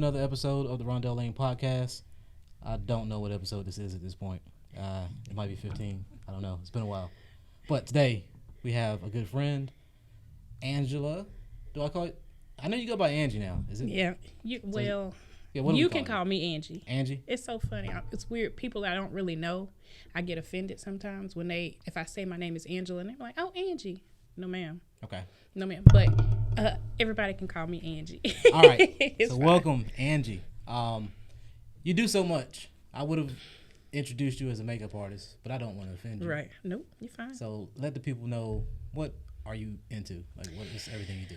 another episode of the Rondell Lane Podcast. I don't know what episode this is at this point. It might be 15. I don't know. It's been a while. But today, we have a good friend, Angela. Do I call it? I know you go by Angie now. Is it? Yeah. You can call me Angie. Angie? It's so funny. It's weird. People I don't really know, I get offended sometimes if I say my name is Angela, and they're like, oh, Angie. No, ma'am. Okay. No, ma'am. But everybody can call me Angie. All right. So welcome, Angie. You do so much. I would have introduced you as a makeup artist, but I don't want to offend you. Right. Nope. You're fine. So let the people know, what are you into? Like, what is everything you do?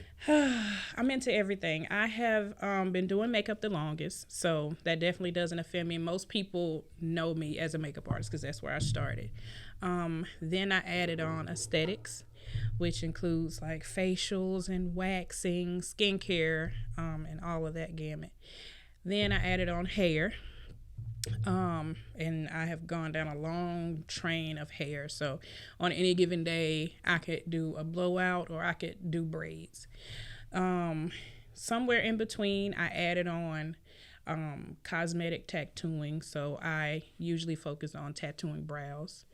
I'm into everything. I have been doing makeup the longest, so that definitely doesn't offend me. Most people know me as a makeup artist because that's where I started. Then I added on aesthetics, which includes like facials and waxing, skincare, and all of that gamut. Then I added on hair, and I have gone down a long train of hair. So on any given day, I could do a blowout or I could do braids. Somewhere in between, I added on cosmetic tattooing. So I usually focus on tattooing brows.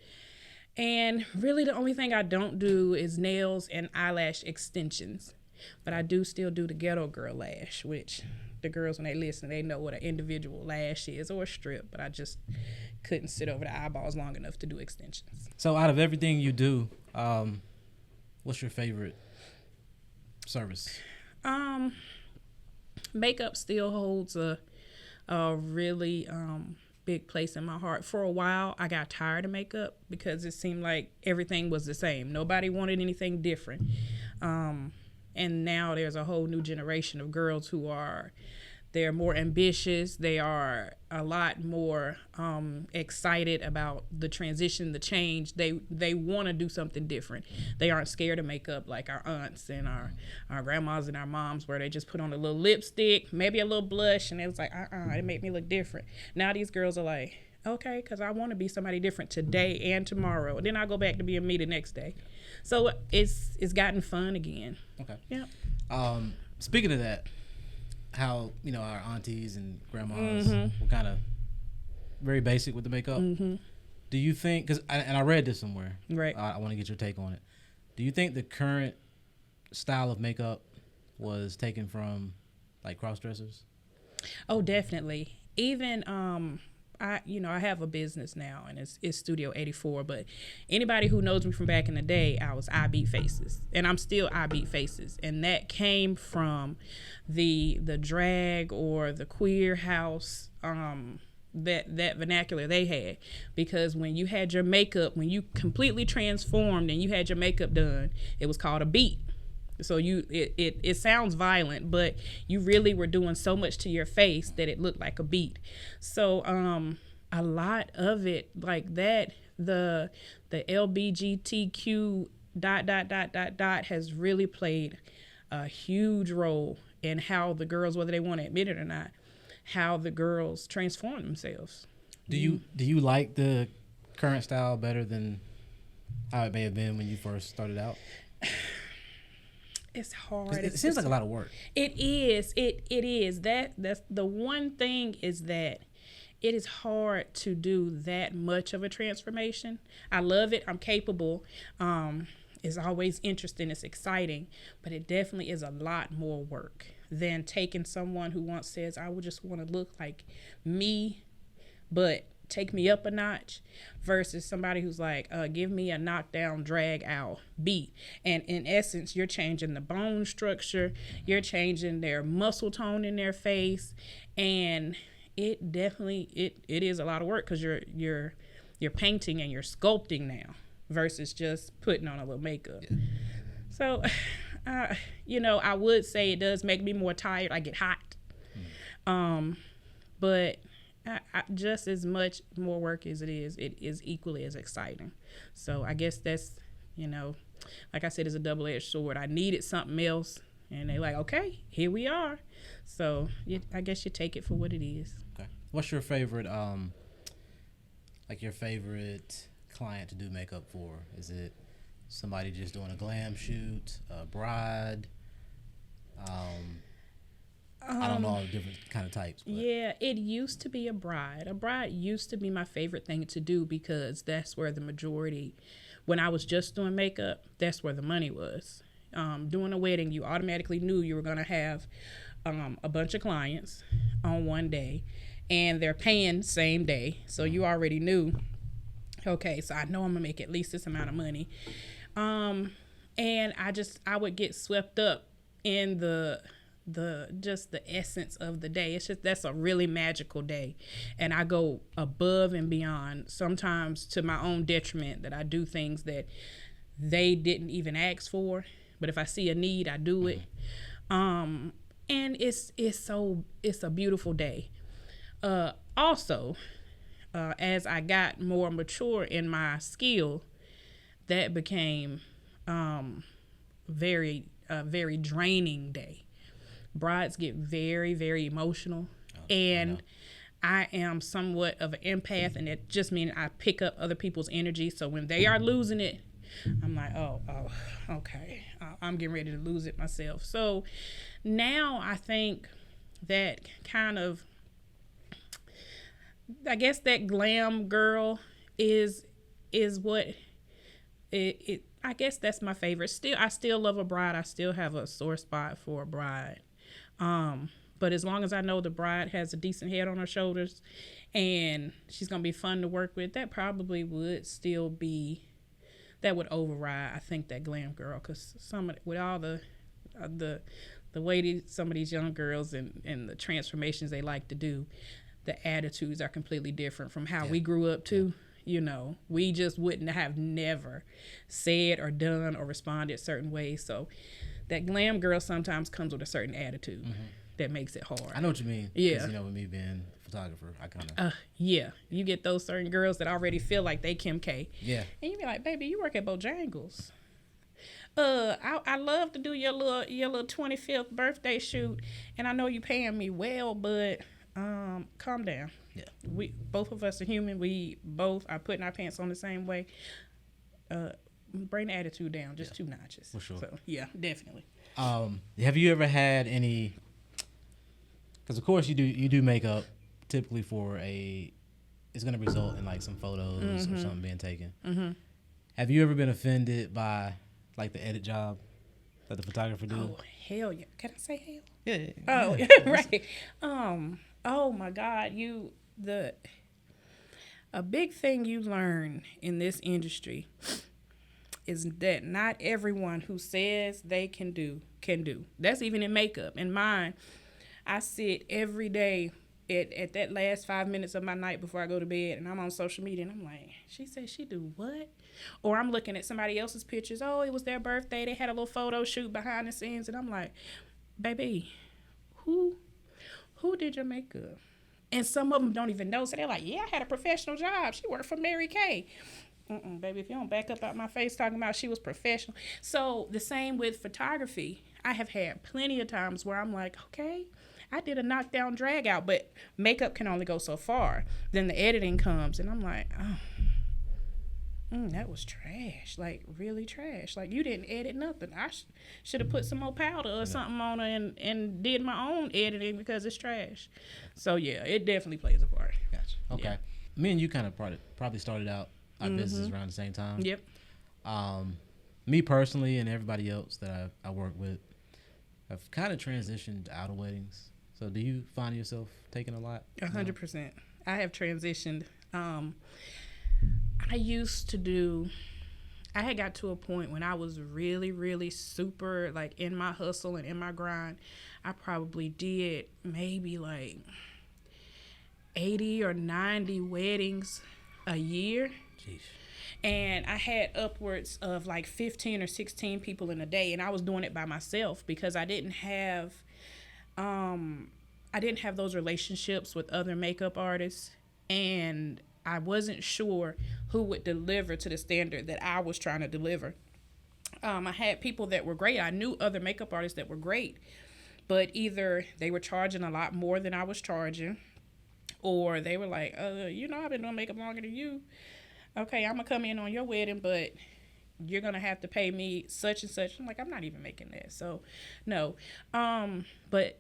And really the only thing I don't do is nails and eyelash extensions. But I do still do the ghetto girl lash, which the girls, when they listen, they know what an individual lash is or a strip. But I just couldn't sit over the eyeballs long enough to do extensions. So out of everything you do, what's your favorite service? Makeup still holds a really big place in my heart. For a while, I got tired of makeup because it seemed like everything was the same. Nobody wanted anything different. And now there's a whole new generation of girls they're more ambitious. They are a lot more excited about the transition, the change. They want to do something different. They aren't scared of makeup like our aunts and our grandmas and our moms, where they just put on a little lipstick, maybe a little blush, and it was like, it made me look different. Now these girls are like, okay, because I want to be somebody different today and tomorrow. And then I go back to being me the next day. So it's gotten fun again. Okay. Yeah. Speaking of that, how, our aunties and grandmas were kind of very basic with the makeup. Mm-hmm. Do you think, and I read this somewhere. Right. I want to get your take on it. Do you think the current style of makeup was taken from, like, cross-dressers? Oh, definitely. Even, I have a business now, and it's Studio 84, but anybody who knows me from back in the day, I was I Beat Faces, and I'm still I Beat Faces, and that came from the drag or the queer house, that vernacular they had, because when you had your makeup, when you completely transformed and you had your makeup done, it was called a beat. So it sounds violent, but you really were doing so much to your face that it looked like a beat. So a lot of it like that, the LBGTQ ... has really played a huge role in how the girls, whether they want to admit it or not, how the girls transform themselves. Do you like the current style better than how it may have been when you first started out? It's hard. It seems like a lot of work. It is. It is. That's the one thing, is that it is hard to do that much of a transformation. I love it. I'm capable. It's always interesting. It's exciting, but it definitely is a lot more work than taking someone who once says, I would just want to look like me, but take me up a notch, versus somebody who's like, give me a knockdown, drag out beat. And in essence, you're changing the bone structure, you're changing their muscle tone in their face, and it definitely it is a lot of work, because you're painting and you're sculpting now versus just putting on a little makeup. Yeah. So, I would say it does make me more tired. I get hot, but just as much more work as it is equally as exciting. So I guess that's, like I said, it's a double-edged sword. I needed something else, and they like, okay, here we are. So I guess you take it for what it is. Okay. What's your favorite, your favorite client to do makeup for? Is it somebody just doing a glam shoot, a bride? I don't know all the different kind of types. But. Yeah, it used to be a bride. A bride used to be my favorite thing to do because that's where the majority, when I was just doing makeup, that's where the money was. Doing a wedding, you automatically knew you were going to have a bunch of clients on one day, and they're paying same day. So you already knew, okay, so I know I'm going to make at least this amount of money. And I would get swept up in the essence of the day. It's just, that's a really magical day, and I go above and beyond, sometimes to my own detriment, that I do things that they didn't even ask for, but if I see a need, I do it. And it's a beautiful day. Also, as I got more mature in my skill, that became very draining day. Brides get very, very emotional, and I am somewhat of an empath, and it just means I pick up other people's energy. So when they are losing it, I'm like, oh, okay, I'm getting ready to lose it myself. So now I think that kind of, I guess that glam girl is what it I guess that's my favorite. I still love a bride. I still have a sore spot for a bride. But as long as I know the bride has a decent head on her shoulders and she's going to be fun to work with, that probably would still be, that would override, I think, that glam girl. Because with all the way some of these young girls and the transformations they like to do, the attitudes are completely different from how we grew up too. You know, we just wouldn't have never said or done or responded certain ways. So that glam girl sometimes comes with a certain attitude that makes it hard. I know what you mean. Yeah. You know, with me being a photographer, I kind of... yeah. You get those certain girls that already feel like they Kim K. Yeah. And you be like, baby, you work at Bojangles. I love to do your little 25th birthday shoot, and I know you paying me well, but calm down. Yeah. We both of us are human. We both are putting our pants on the same way. Bring the attitude down just 2 notches. For sure. So yeah, definitely. Have you ever had any? Because of course you do makeup typically for it's going to result in like some photos or something being taken. Mm-hmm. Have you ever been offended by like the edit job that the photographer do? Oh hell yeah! Can I say hell? Yeah. Oh right. Oh my God! A big thing you learn in this industry is that not everyone who says they can do. That's even in makeup. In mine, I sit every day at that last 5 minutes of my night before I go to bed, and I'm on social media, and I'm like, she said she do what? Or I'm looking at somebody else's pictures. Oh, it was their birthday. They had a little photo shoot behind the scenes, and I'm like, baby, who did your makeup? And some of them don't even know. So they're like, yeah, I had a professional job. She worked for Mary Kay. Baby, if you don't back up out my face talking about she was professional. So the same with photography. I have had plenty of times where I'm like, okay, I did a knockdown drag out, but makeup can only go so far. Then the editing comes, and I'm like, that was trash, like really trash. Like you didn't edit nothing. I should have put some more powder or something on her and did my own editing because it's trash. So yeah, it definitely plays a part. Gotcha. Okay. Yeah. Me and you kind of probably started out our business around the same time. Yep. Me personally and everybody else that I work with have kind of transitioned out of weddings. So do you find yourself taking a lot? 100%. I have transitioned. I had got to a point when I was really, really super like in my hustle and in my grind. I probably did maybe like 80 or 90 weddings a year. Jeez. And I had upwards of like 15 or 16 people in a day, and I was doing it by myself because I didn't have those relationships with other makeup artists, and I wasn't sure who would deliver to the standard that I was trying to deliver. I had people that were great. I knew other makeup artists that were great, but either they were charging a lot more than I was charging, or they were like, I've been doing makeup longer than you. Okay, I'm going to come in on your wedding, but you're going to have to pay me such and such. I'm like, I'm not even making that. So, no. But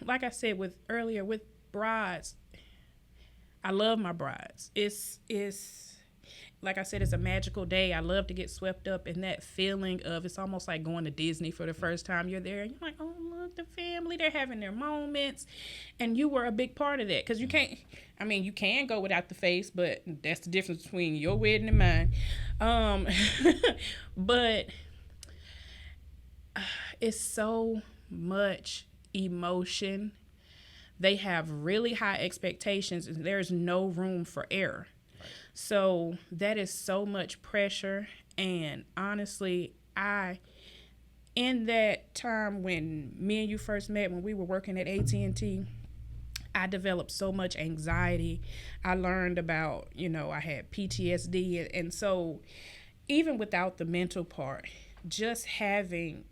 like I said with earlier with brides, I love my brides. It's like I said, it's a magical day. I love to get swept up in that feeling of, it's almost like going to Disney for the first time you're there. And you're like, oh, look, the family, they're having their moments. And you were a big part of that. Because you can't, I mean, you can go without the face, but that's the difference between your wedding and mine. But it's so much emotion. They have really high expectations, and there's no room for error. So that is so much pressure. And honestly, in that time when me and you first met, when we were working at AT&T, I developed so much anxiety. I learned about, I had PTSD. And so even without the mental part, just having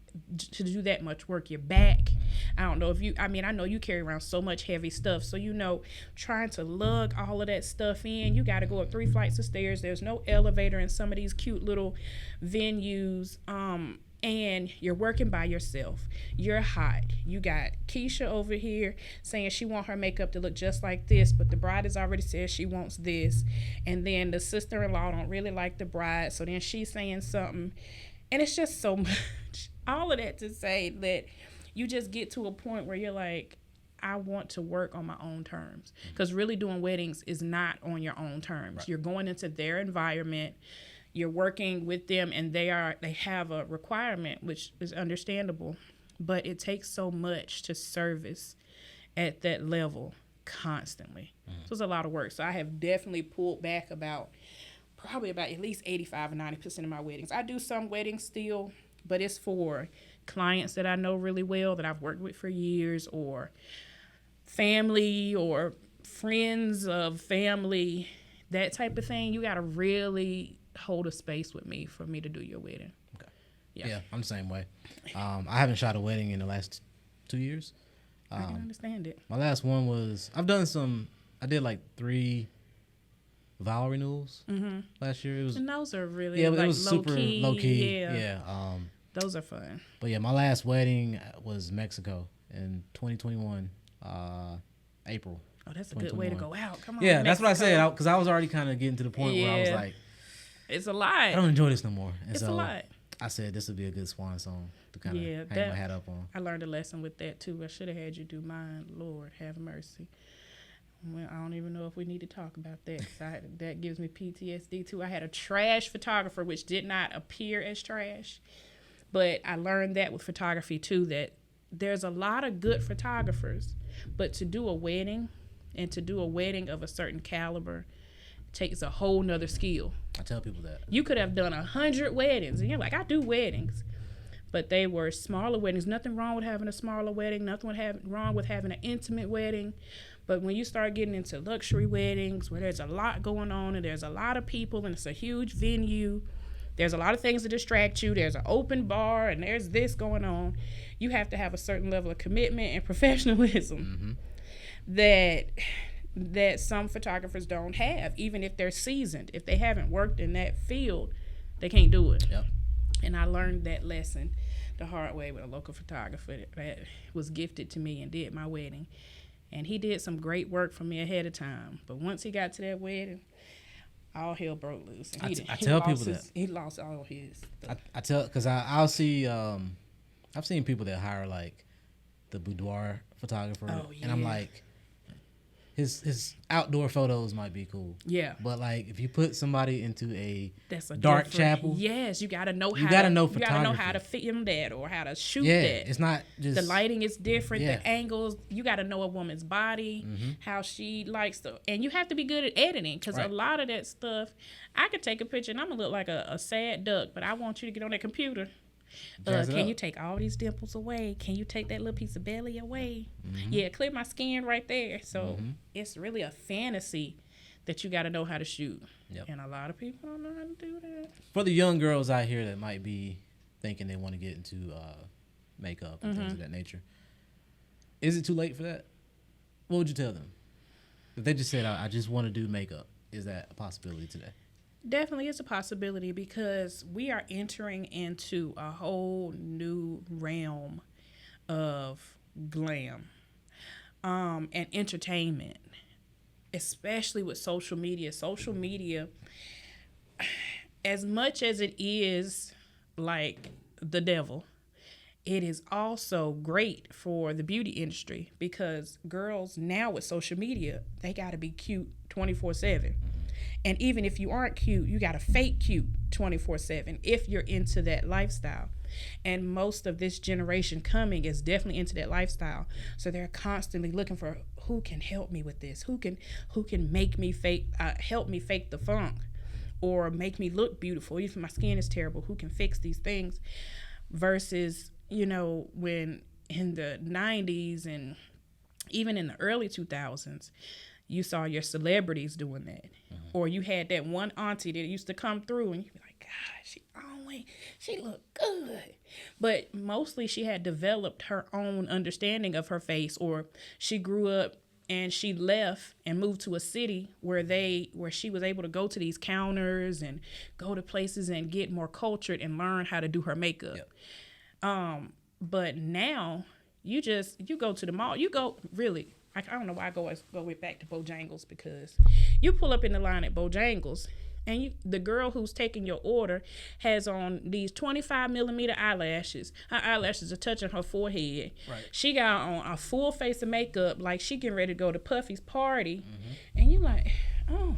to do that much work, your back, I don't know I know you carry around so much heavy stuff. So, trying to lug all of that stuff in, you got to go up 3 flights of stairs. There's no elevator in some of these cute little venues. And you're working by yourself. You're hot. You got Keisha over here saying she wants her makeup to look just like this, but the bride has already said she wants this. And then the sister-in-law don't really like the bride, so then she's saying something. And it's just so much. All of that to say that you just get to a point where you're like, I want to work on my own terms. Because really doing weddings is not on your own terms. Right. You're going into their environment. You're working with them, and they have a requirement, which is understandable. But it takes so much to service at that level constantly. So it's a lot of work. So I have definitely pulled back probably about at least 85 or 90% of my weddings. I do some weddings still, but it's for clients that I know really well, that I've worked with for years, or family or friends of family, that type of thing. You got to really hold a space with me for me to do your wedding. Okay. Yeah, I'm the same way. I haven't shot a wedding in the last 2 years. I can understand it. My last one was, I did like 3 vow renewals last year. And those are really it was super low key. Yeah. Those are fun. But yeah, my last wedding was Mexico in 2021, April. Oh, that's a good way to go out. Come on. Yeah, Mexico. That's what I said, because I was already kind of getting to the point where I was like, it's a lot. I don't enjoy this no more. And it's so a lot. I said this would be a good swan song to kind of hang my hat up on. I learned a lesson with that too. I should have had you do mine. Lord have mercy. Well, I don't even know if we need to talk about that, because that gives me PTSD too. I had a trash photographer, which did not appear as trash, but I learned that with photography too, that there's a lot of good photographers, but to do a wedding, and to do a wedding of a certain caliber, takes a whole nother skill. I tell people that. You could have done 100 weddings, and you're like, I do weddings. But they were smaller weddings. Nothing wrong with having a smaller wedding. Nothing wrong with having an intimate wedding. But when you start getting into luxury weddings, where there's a lot going on, and there's a lot of people, and it's a huge venue, there's a lot of things to distract you, there's an open bar, and there's this going on, you have to have a certain level of commitment and professionalism that some photographers don't have, even if they're seasoned. If they haven't worked in that field, they can't do it. Yep. And I learned that lesson the hard way with a local photographer that was gifted to me and did my wedding. And he did some great work for me ahead of time. But once he got to that wedding, all hell broke loose. And I tell people that. He lost all his stuff. I tell, because I'll see, I've seen people that hire like the boudoir photographer. Oh, yeah. And I'm like, his outdoor photos might be cool. Yeah. But like, if you put somebody into a dark chapel, yes, you gotta know how. You gotta know how to film that or how to shoot that. that. It's not just the lighting is different, the angles. You gotta know a woman's body, how she likes to, and you have to be good at editing, because a lot of that stuff, I could take a picture and I'm gonna look like a sad duck, but I want you to get on that computer. Can you take all these dimples away? Can you take that little piece of belly away? Yeah, clear my skin right there. So it's really a fantasy that you got to know how to shoot. Yep. And a lot of people don't know how to do that. For the young girls out here that might be thinking they want to get into makeup and things of that nature, is it too late for that? What would you tell them? If they just said, I just want to do makeup, is that a possibility today? Definitely it's a possibility, because we are entering into a whole new realm of glam. and entertainment, especially with social media. Social media, as much as it is like the devil, it is also great for the beauty industry, because girls now with social media, they got to be cute 24/7. And even if you aren't cute, you got to fake cute 24/7 if you're into that lifestyle. And most of this generation coming is definitely into that lifestyle. So they're constantly looking for who can help me with this, who can make me help me fake the funk, or make me look beautiful. Even if my skin is terrible, who can fix these things? Versus, when in the 90s and even in the early 2000s, you saw your celebrities doing that. Or you had that one auntie that used to come through and you'd be like, God, she looked good. But mostly she had developed her own understanding of her face, or she grew up and she left and moved to a city where she was able to go to these counters and go to places and get more cultured and learn how to do her makeup. Yep. But now you go to the mall, I don't know why I go back to Bojangles, because you pull up in the line at Bojangles and the girl who's taking your order has on these 25 millimeter eyelashes. Her eyelashes are touching her forehead. Right. She got on a full face of makeup like she getting ready to go to Puffy's party. And you're like, oh,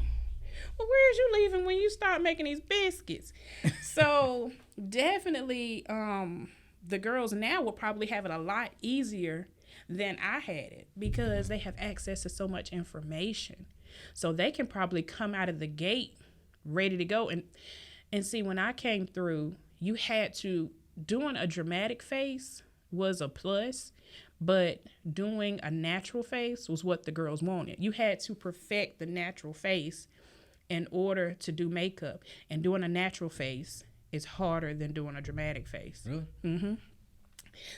well, where's you leaving when you start making these biscuits? So definitely the girls now will probably have it a lot easier than I had it, because they have access to so much information. So they can probably come out of the gate ready to go. And see, when I came through, you had to, doing a dramatic face was a plus, but doing a natural face was what the girls wanted. You had to perfect the natural face in order to do makeup. And doing a natural face is harder than doing a dramatic face. Really? Mm-hmm.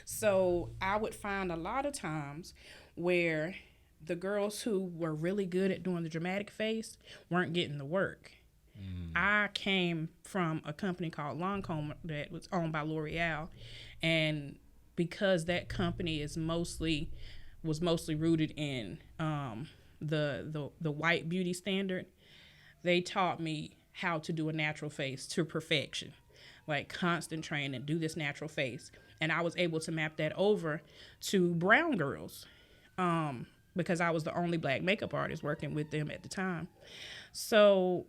So I would find a lot of times where the girls who were really good at doing the dramatic face weren't getting the work. I came from a company called Lancome that was owned by L'Oreal, and because that company was mostly rooted in the white beauty standard, they taught me how to do a natural face to perfection, like constant training, do this natural face. And I was able to map that over to brown girls because I was the only black makeup artist working with them at the time. So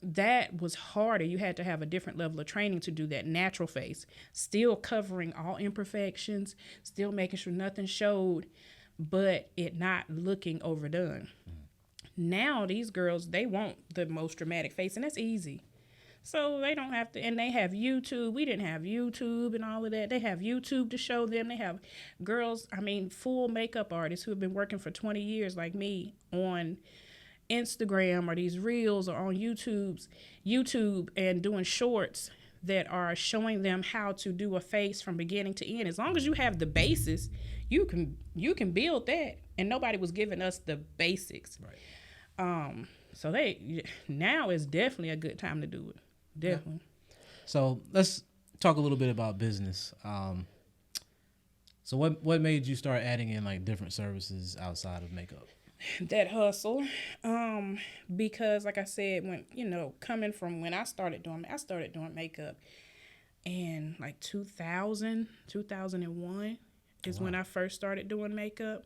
that was harder. You had to have a different level of training to do that natural face, still covering all imperfections, still making sure nothing showed, but it not looking overdone. Now these girls, they want the most dramatic face, and that's easy. So they don't have to, and they have YouTube. We didn't have YouTube and all of that. They have YouTube to show them. They have girls, full makeup artists who have been working for 20 years like me on Instagram or these reels or on YouTube and doing shorts that are showing them how to do a face from beginning to end. As long as you have the basis, you can build that. And nobody was giving us the basics. Right. So now is definitely a good time to do it. Definitely. Yeah. So let's talk a little bit about business. So what made you start adding in like different services outside of makeup? That hustle. Because like I said, when, coming from when I started doing makeup in like 2001 is when I first started doing makeup.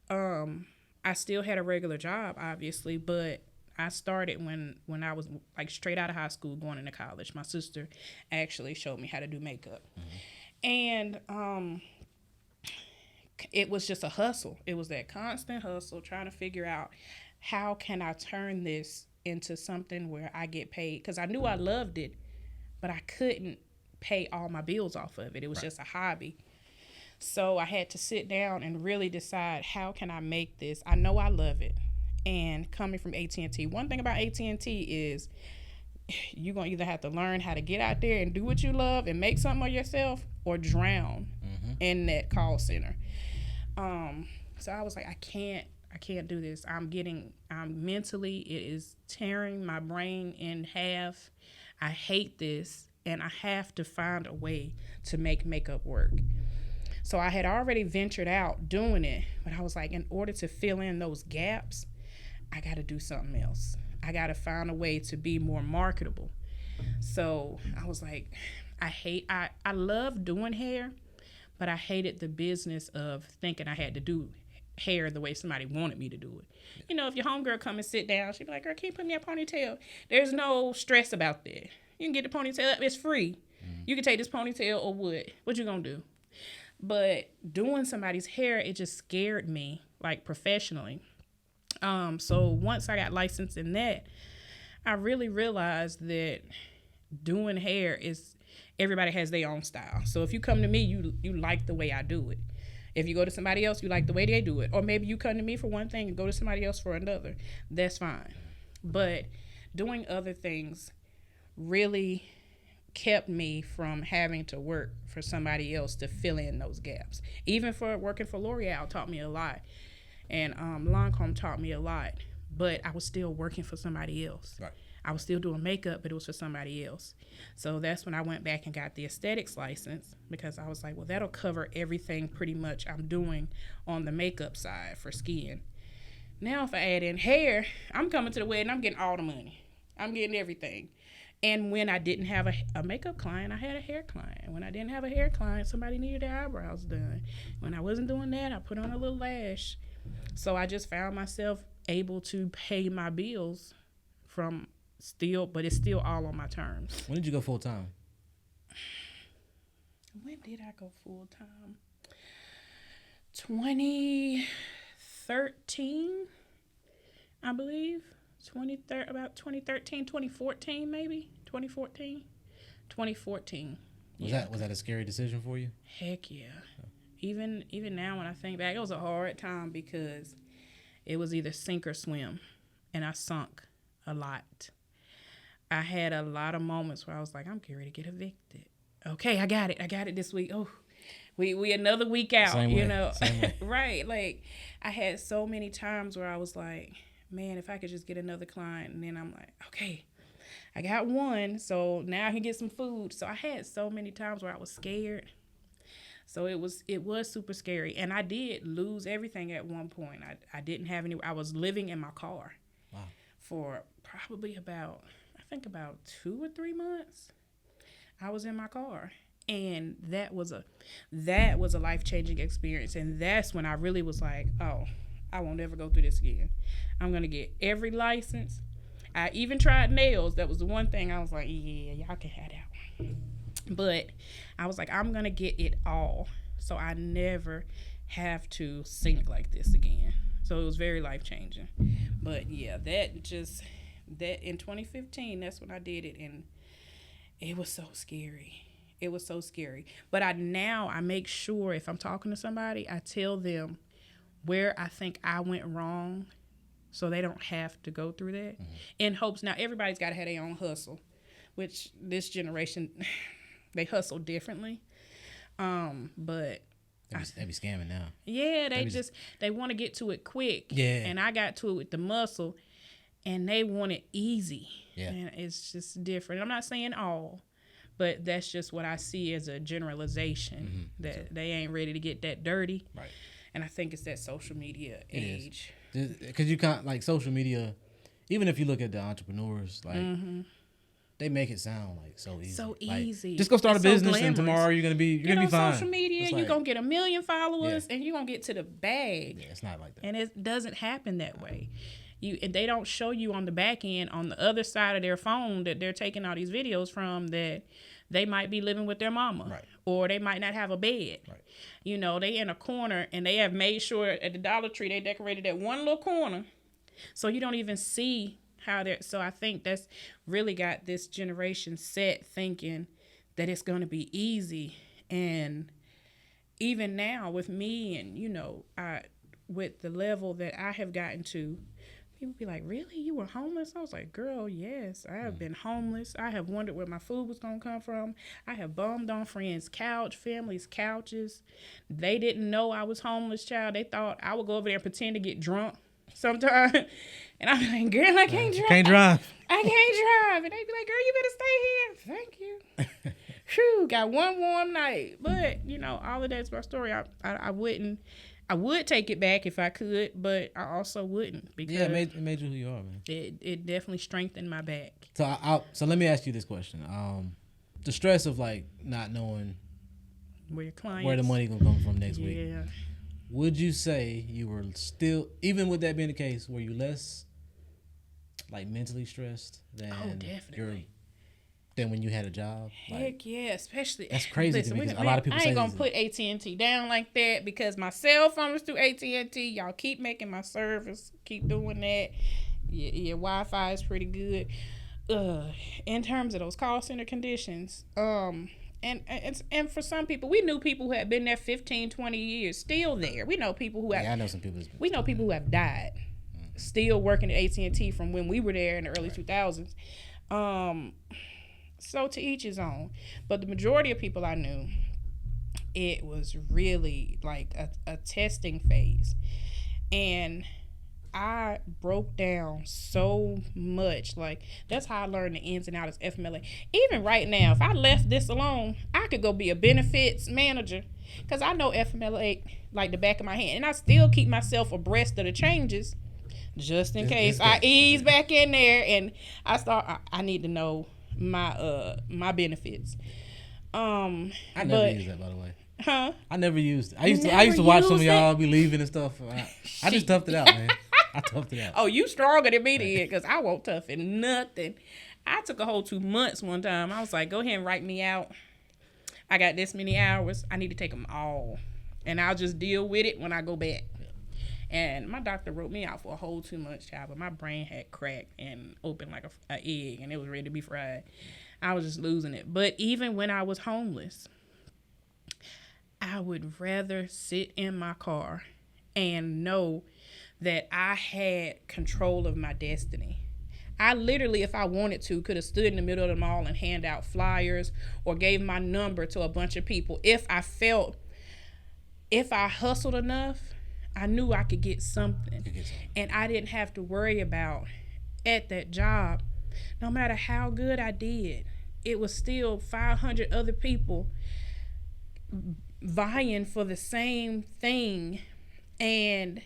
I still had a regular job, obviously, but I started when I was like straight out of high school going into college. My sister actually showed me how to do makeup. And it was just a hustle. It was that constant hustle, trying to figure out how can I turn this into something where I get paid. Because I knew I loved it, but I couldn't pay all my bills off of it. It was just a hobby. So I had to sit down and really decide, how can I make this? I know I love it. And coming from AT&T, one thing about AT&T is you're going to either have to learn how to get out there and do what you love and make something of yourself, or drown in that call center. So I was like, I can't do this. I'm mentally, it is tearing my brain in half. I hate this, and I have to find a way to make makeup work. So I had already ventured out doing it, but I was like, in order to fill in those gaps, I got to do something else. I got to find a way to be more marketable. So I was like, I love doing hair, but I hated the business of thinking I had to do hair the way somebody wanted me to do it. You know, if your homegirl come and sit down, she'd be like, girl, can you put me a ponytail? There's no stress about that. You can get the ponytail up, it's free. You can take this ponytail or what you gonna do? But doing somebody's hair, it just scared me, like professionally. So once I got licensed in that, I really realized that doing hair is, everybody has their own style. So if you come to me, you like the way I do it. If you go to somebody else, you like the way they do it. Or maybe you come to me for one thing and go to somebody else for another. That's fine. But doing other things really kept me from having to work for somebody else to fill in those gaps. Even for working for L'Oreal taught me a lot. And Lancome taught me a lot. But I was still working for somebody else. Right. I was still doing makeup, but it was for somebody else. So that's when I went back and got the aesthetics license, because I was like, well, that'll cover everything pretty much I'm doing on the makeup side for skin. Now if I add in hair, I'm coming to the wedding, I'm getting all the money. I'm getting everything. And when I didn't have a makeup client, I had a hair client. When I didn't have a hair client, somebody needed their eyebrows done. When I wasn't doing that, I put on a little lash. So I just found myself able to pay my bills from but it's still all on my terms. When did you go full time? When did I go full time? 2013, I believe. About 2013, 2014 maybe. 2014. Was that a scary decision for you? Heck yeah. Even now when I think back, it was a hard time because it was either sink or swim, and I sunk a lot. I had a lot of moments where I was like, I'm getting ready to get evicted. Okay, I got it this week. Oh, we another week out, Same you way. know. Same way. Right. Like, I had so many times where I was like, man, if I could just get another client. And then I'm like, okay, I got one, so now I can get some food. So I had so many times where I was scared. So it was super scary. And I did lose everything at one point. I didn't have I was living in my car. Wow. For probably about 2 or 3 months. I was in my car. And that was a life-changing experience. And that's when I really was like, oh, I won't ever go through this again. I'm going to get every license. I even tried nails. That was the one thing I was like, yeah, y'all can have that one. But I was like, I'm going to get it all, so I never have to sink like this again. So it was very life-changing. But yeah, that in 2015, that's when I did it. And it was so scary. It was so scary. But I make sure if I'm talking to somebody, I tell them where I think I went wrong, so they don't have to go through that. Mm-hmm. In hopes, now everybody's got to have their own hustle, which this generation, they hustle differently. But they be scamming now. Yeah, they want to get to it quick. Yeah. And I got to it with the muscle, and they want it easy. Yeah. And it's just different. I'm not saying all, but that's just what I see as a generalization, that they ain't ready to get that dirty. Right. And I think it's that social media age. Because you can't, like, social media, even if you look at the entrepreneurs, like, they make it sound like so easy. So like, easy. Just go start a business, glamorous. and tomorrow you're gonna be fine. Social media, like, you're gonna get 1 million followers, and you're gonna get to the bag. Yeah, it's not like that. And it doesn't happen that way. They don't show you on the back end, on the other side of their phone, that they're taking all these videos from, that they might be living with their mama. Right. Or they might not have a bed. Right. You know, they in a corner, and they have made sure at the Dollar Tree they decorated that one little corner, so you don't even see how they're. So I think that's really got this generation set thinking that it's going to be easy. And even now with me, and with the level that I have gotten to, people be like, really? You were homeless? I was like, girl, yes, I have been homeless. I have wondered where my food was going to come from. I have bummed on friends' family's couches. They didn't know I was homeless, child. They thought I would go over there and pretend to get drunk sometime. And I'm like, girl, I can't drive. Can't drive. I can't drive. And they'd be like, girl, you better stay here. Thank you. Whew, got one warm night. But, all of that's my story. I would take it back if I could, but I also wouldn't because it made you who you are, man. It definitely strengthened my back. So let me ask you this question. The stress of like not knowing Where the money gonna come from next week. Yeah. Would you say you were still, even with that being the case, were you less like mentally stressed than than when you had a job? Heck yeah, especially that's crazy to me because a lot of people I say ain't gonna put AT&T down like that because my cell phone is through AT&T. Y'all keep making my service, keep doing that. Your Wi-Fi is pretty good. In terms of those call center conditions, and for some people, we knew people who had been there 15, 20 years, still there. We know people who have. Yeah, I know some people. We know people who have died, still working at AT&T from when we were there in the early 2000s. So to each his own. But the majority of people I knew, it was really like a testing phase, and I broke down so much. Like, that's how I learned the ins and outs of FMLA. Even right now, if I left this alone, I could go be a benefits manager because I know FMLA like the back of my hand. And I still keep myself abreast of the changes just in case I ease back in there and I need to know my benefits. I never used that, by the way. Huh? I never used it. I used to watch some of y'all be leaving and stuff. I just toughed it out, man. I toughed it out. Oh, you stronger than me then, because I won't tough in nothing. I took a whole 2 months one time. I was like, go ahead and write me out. I got this many hours. I need to take them all. And I'll just deal with it when I go back. Yeah. And my doctor wrote me out for a whole 2 months, child. But my brain had cracked and opened like an egg, and it was ready to be fried. I was just losing it. But even when I was homeless, I would rather sit in my car and know that I had control of my destiny. I literally, if I wanted to, could have stood in the middle of the mall and hand out flyers or gave my number to a bunch of people. If I hustled enough, I knew I could get something. And I didn't have to worry about at that job, no matter how good I did, it was still 500 other people vying for the same thing, and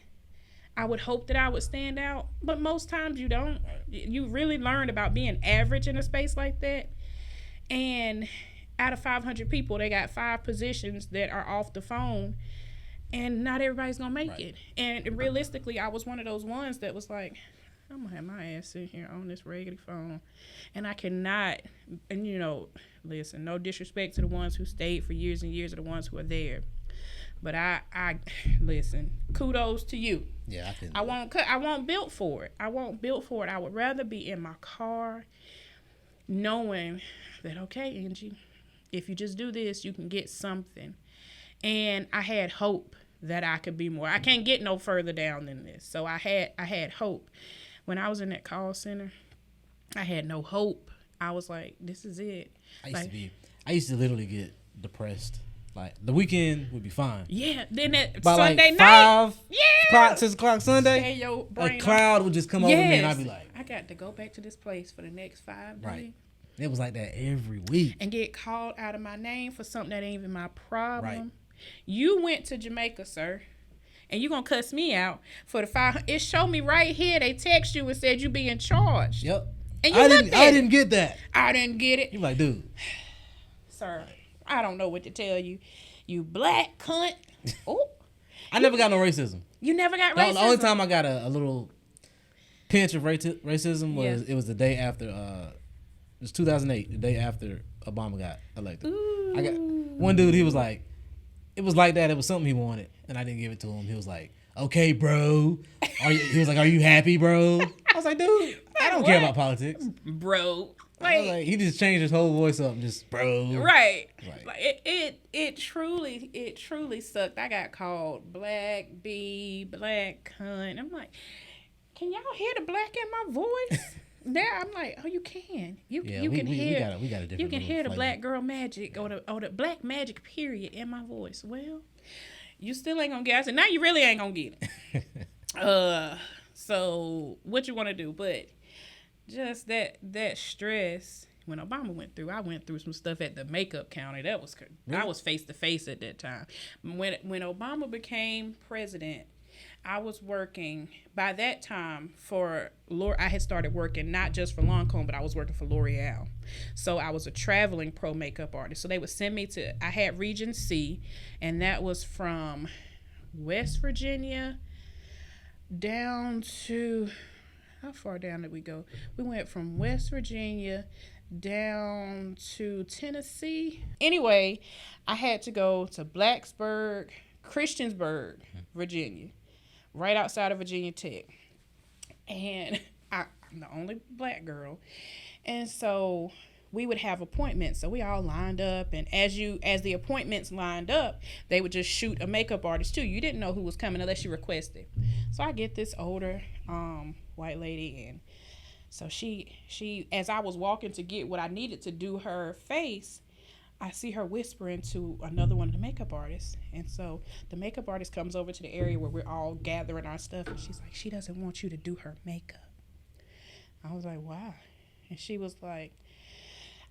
I would hope that I would stand out, but most times you don't. You really learn about being average in a space like that, and out of 500 people, they got 5 positions that are off the phone, and not everybody's gonna make it. And realistically, I was one of those ones that was like, I'm gonna have my ass sit here on this regular phone, and I cannot. And listen, no disrespect to the ones who stayed for years and years, or the ones who are there, but I listen. Kudos to you. Yeah, I won't built for it. I would rather be in my car, knowing that okay, Angie, if you just do this, you can get something. And I had hope that I could be more. I can't get no further down than this. So I had hope. When I was in that call center, I had no hope. I was like, this is it. I used to literally get depressed. Like, the weekend would be fine. Yeah. Then that by Sunday like night. 6 o'clock Sunday, a cloud would just come over me and I'd be like, I got to go back to this place for the next 5 days. Right. It was like that every week. And get called out of my name for something that ain't even my problem. Right. You went to Jamaica, sir, and you gonna cuss me out for the 500. It showed me right here. They text you and said you being charged. Yep. And I didn't get that. I didn't get it. You like, dude. Sir, I don't know what to tell you. You black cunt. Oh. I never got no racism. You never got racism? The only time I got a little pinch of racism was it was the day after it was 2008, the day after Obama got elected. Ooh. I got one dude, he was like, it was like that, it was something he wanted, and I didn't give it to him. He was like, okay, bro. He was like, are you happy, bro? I was like, dude, I don't care about politics. Bro. Like, he just changed his whole voice up and just, bro. Right. Like, it truly sucked. I got called black bee, black cunt. I'm like, can y'all hear the black in my voice? There, I'm like, oh, you can. You can hear. We got a different. You can hear the flavor. black girl magic or the black magic period in my voice. Well, you still ain't gonna get it. I said, now you really ain't gonna get it. So what you want to do? But just that stress when Obama went through, I went through some stuff at the makeup counter. That was Really? I was face to face at that time. When Obama became president, I was working by that time for I had started working not just for Lancome, but I was working for L'Oreal. So I was a traveling pro makeup artist. So they would send me I had Region C, and that was from West Virginia down to, how far down did we go? We went from West Virginia down to Tennessee. Anyway, I had to go to Christiansburg, Virginia, right outside of Virginia Tech. And I'm the only black girl. And so we would have appointments. So we all lined up, and as the appointments lined up, they would just shoot a makeup artist too. You didn't know who was coming unless you requested. So I get this older white lady, and so she as I was walking to get what I needed to do her face, I see her whispering to another one of the makeup artists. And so the makeup artist comes over to the area where we're all gathering our stuff, and she's like, she doesn't want you to do her makeup. I was like, why? And she was like,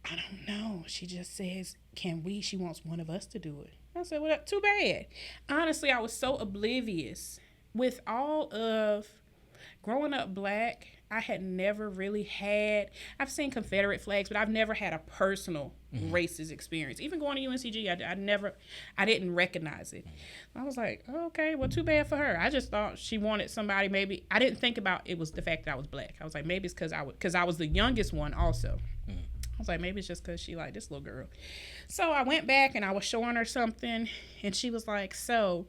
I don't know. She just says, she wants one of us to do it. I said, well, too bad. Honestly, I was so oblivious. With all of growing up black, I had never really I've seen Confederate flags, but I've never had a personal racist experience. Even going to UNCG, I didn't recognize it. I was like, okay, well, too bad for her. I just thought she wanted somebody, maybe. I didn't think about it was the fact that I was black. I was like, maybe it's because I was the youngest one also. I was like, maybe it's just because she liked this little girl. So I went back and I was showing her something, and she was like, so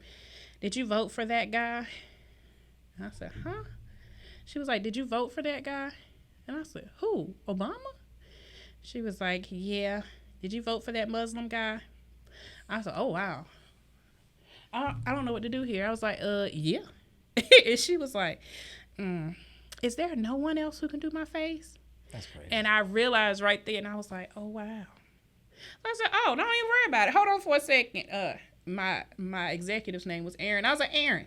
did you vote for that guy? And I said, huh? She was like, did you vote for that guy? And I said, who? Obama? She was like, yeah. Did you vote for that Muslim guy? I said, oh, wow. I don't know what to do here. I was like, yeah. And she was like, is there no one else who can do my face? That's crazy. And I realized right there, and I was like, oh, wow. I said, oh, don't even worry about it. Hold on for a second. My executive's name was Aaron. I was like, Aaron.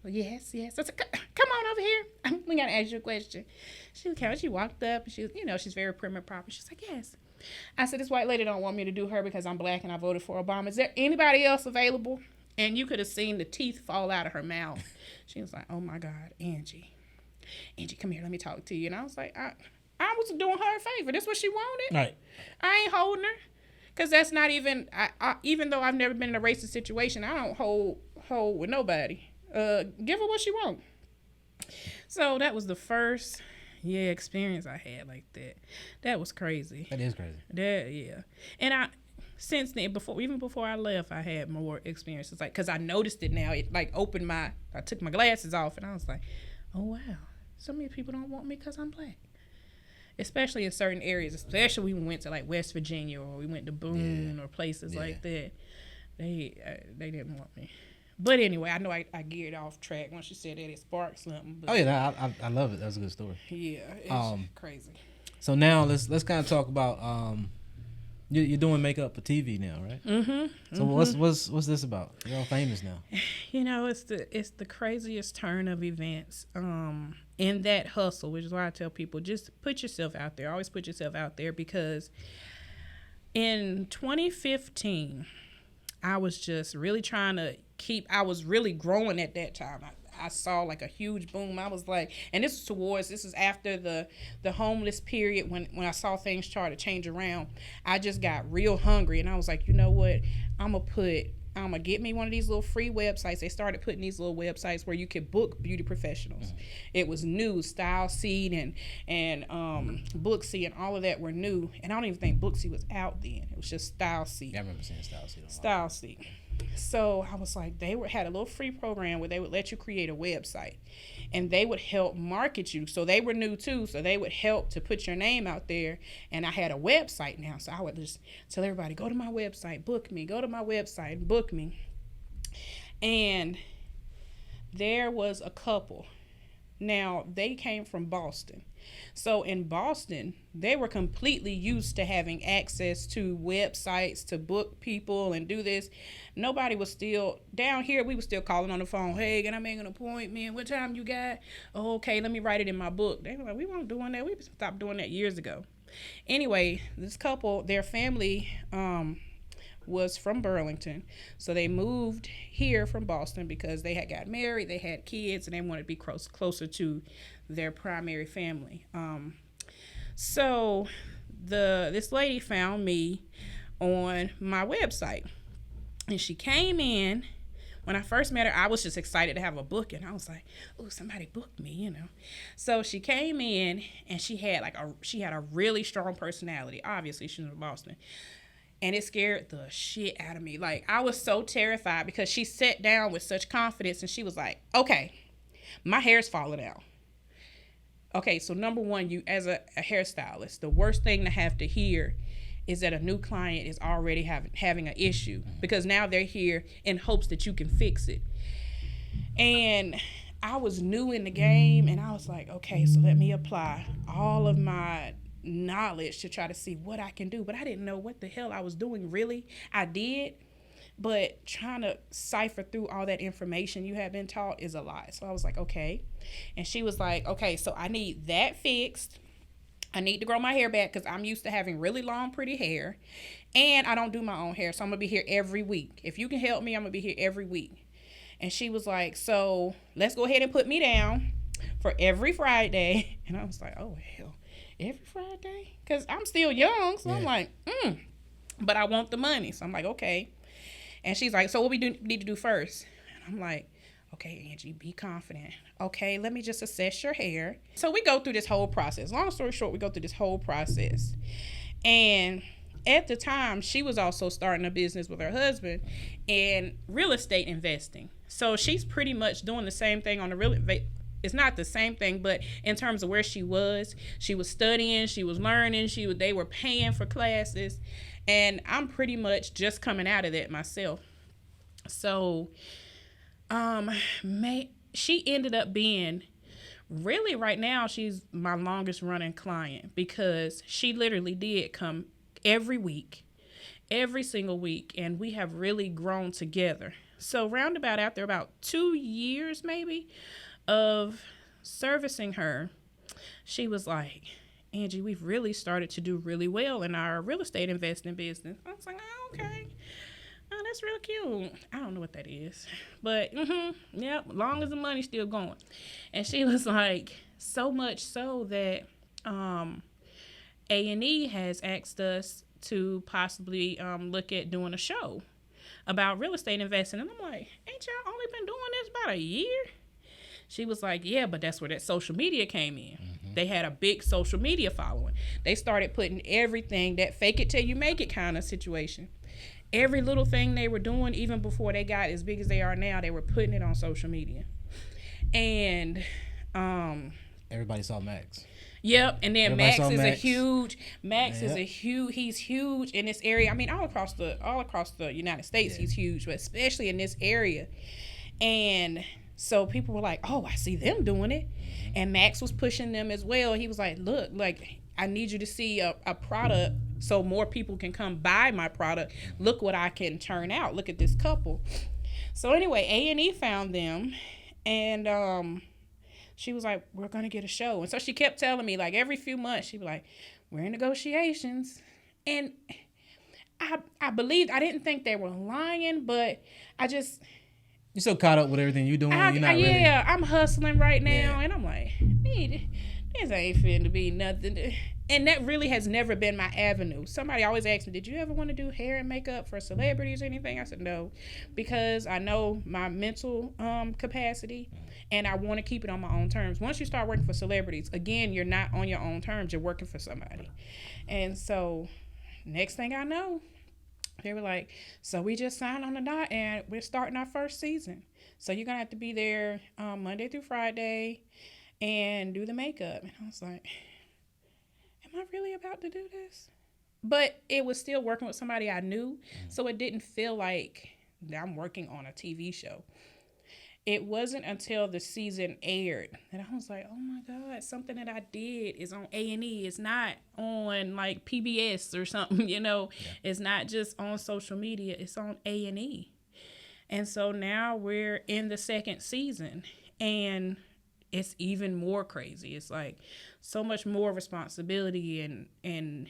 Well, yes. I said, come on over here. We got to ask you a question. She walked up, and she's very prim and proper. She's like, yes. I said, this white lady don't want me to do her because I'm black and I voted for Obama. Is there anybody else available? And you could have seen the teeth fall out of her mouth. She was like, oh, my God, Angie, come here. Let me talk to you. And I was like, I was doing her a favor. This is what she wanted. Right. I ain't holding her. Because that's not even, even though I've never been in a racist situation, I don't hold with nobody. Give her what she want. So that was the first experience I had like that. That was crazy. That is crazy. And since then, before I left, I had more experiences, like, because I noticed it now. It like opened I took my glasses off, and I was like, oh wow, so many people don't want me because I'm black. Especially in certain areas, especially when we went to like West Virginia, or we went to Boone or places like that. They didn't want me. But anyway, I know I geared off track once you said that. It sparked something. But I love it. That's a good story. Yeah, it's crazy. So now let's kind of talk about you're doing makeup for TV now, right? Mm-hmm. So what's this about? You're all famous now. It's the craziest turn of events. In that hustle, which is why I tell people, just put yourself out there. Always put yourself out there, because in 2015, I was just really trying to I was really growing at that time. I saw like a huge boom. I was like, and this is after the homeless period, when I saw things start to change around. I just got real hungry, and I was like, you know what? I'm gonna get me one of these little free websites. They started putting these little websites where you could book beauty professionals. It was new. StyleSeat and Booksy and all of that were new. And I don't even think Booksy was out then. It was just StyleSeat. Yeah, I remember seeing StyleSeat. StyleSeat. So I was like, had a little free program where they would let you create a website, and they would help market you. So they were new too, so they would help to put your name out there. And I had a website now, so I would just tell everybody, go to my website, book me. Go to my website, book me. And there was a couple. Now, they came from Boston. So in Boston, they were completely used to having access to websites to book people and do this. Nobody was down here, we were still calling on the phone. Hey, can I make an appointment? What time you got? Oh, okay, let me write it in my book. They were like, we weren't doing that. We stopped doing that years ago. Anyway, this couple, their family was from Burlington, so they moved here from Boston because they had got married, they had kids, and they wanted to be closer to their primary family. So this lady found me on my website, and she came in. When I first met her, I was just excited to have a booking. I was like, "Oh, somebody booked me," you know. So she came in, and she had a really strong personality. Obviously, she was from Boston, and it scared the shit out of me. Like, I was so terrified because she sat down with such confidence, and she was like, "Okay, my hair's falling out." Okay, so number one, you as a hairstylist, the worst thing to have to hear is that a new client is already having an issue, because now they're here in hopes that you can fix it. And I was new in the game, and I was like, okay, so let me apply all of my knowledge to try to see what I can do. But I didn't know what the hell I was doing, really. I did, but trying to cipher through all that information you have been taught is a lot. So I was like, okay. And she was like, okay, so I need that fixed. I need to grow my hair back because I'm used to having really long, pretty hair. And I don't do my own hair, so I'm going to be here every week. If you can help me, I'm going to be here every week. And she was like, so let's go ahead and put me down for every Friday. And I was like, oh, hell, every Friday? Because I'm still young, so yeah. I'm like, but I want the money. So I'm like, okay. And she's like, so what we need to do first? And I'm like, okay, Angie, be confident. Okay, let me just assess your hair. So we go through this whole process. Long story short, we go through this whole process. And at the time, she was also starting a business with her husband in real estate investing. So she's pretty much doing the same thing on the real estate. It's not the same thing, but in terms of where she was studying, she was learning, they were paying for classes. And I'm pretty much just coming out of that myself. So she ended up being, really right now, she's my longest running client, because she literally did come every week, every single week, and we have really grown together. So roundabout after about 2 years maybe of servicing her, she was like, Angie, we've really started to do really well in our real estate investing business. I was like, oh, okay. Oh, that's real cute. I don't know what that is. But, yeah, long as the money's still going. And she was like, so much so that A&E has asked us to possibly look at doing a show about real estate investing. And I'm like, ain't y'all only been doing this about a year? She was like, yeah, but that's where that social media came in. Mm-hmm. They had a big social media following. They started putting everything, that fake it till you make it kind of situation. Every little thing they were doing, even before they got as big as they are now, they were putting it on social media. And everybody saw Max. Yep, and then Max is he's huge in this area. I mean, all across the United States, he's huge, but especially in this area. And so people were like, oh, I see them doing it. And Max was pushing them as well. He was like, look, like, I need you to see a product so more people can come buy my product. Look what I can turn out. Look at this couple. So anyway, A&E found them, and she was like, we're going to get a show. And so she kept telling me, like, every few months, she'd be like, we're in negotiations. And I believed, I didn't think they were lying, but I just... You're so caught up with everything you're doing. I'm hustling right now, and I'm like, this ain't finna be nothing. And that really has never been my avenue. Somebody always asks me, did you ever want to do hair and makeup for celebrities or anything? I said no, because I know my mental capacity, and I want to keep it on my own terms. Once you start working for celebrities, again, you're not on your own terms. You're working for somebody. And so next thing I know, they were like, so we just signed on the dot, and we're starting our first season. So you're going to have to be there Monday through Friday and do the makeup. And I was like, am I really about to do this? But it was still working with somebody I knew, so it didn't feel like I'm working on a TV show. It wasn't until the season aired that I was like, oh my God, something that I did is on A&E. It's not on like PBS or something, you know. Yeah. It's not just on social media. It's on A&E. And so now we're in the second season, and it's even more crazy. It's like so much more responsibility, and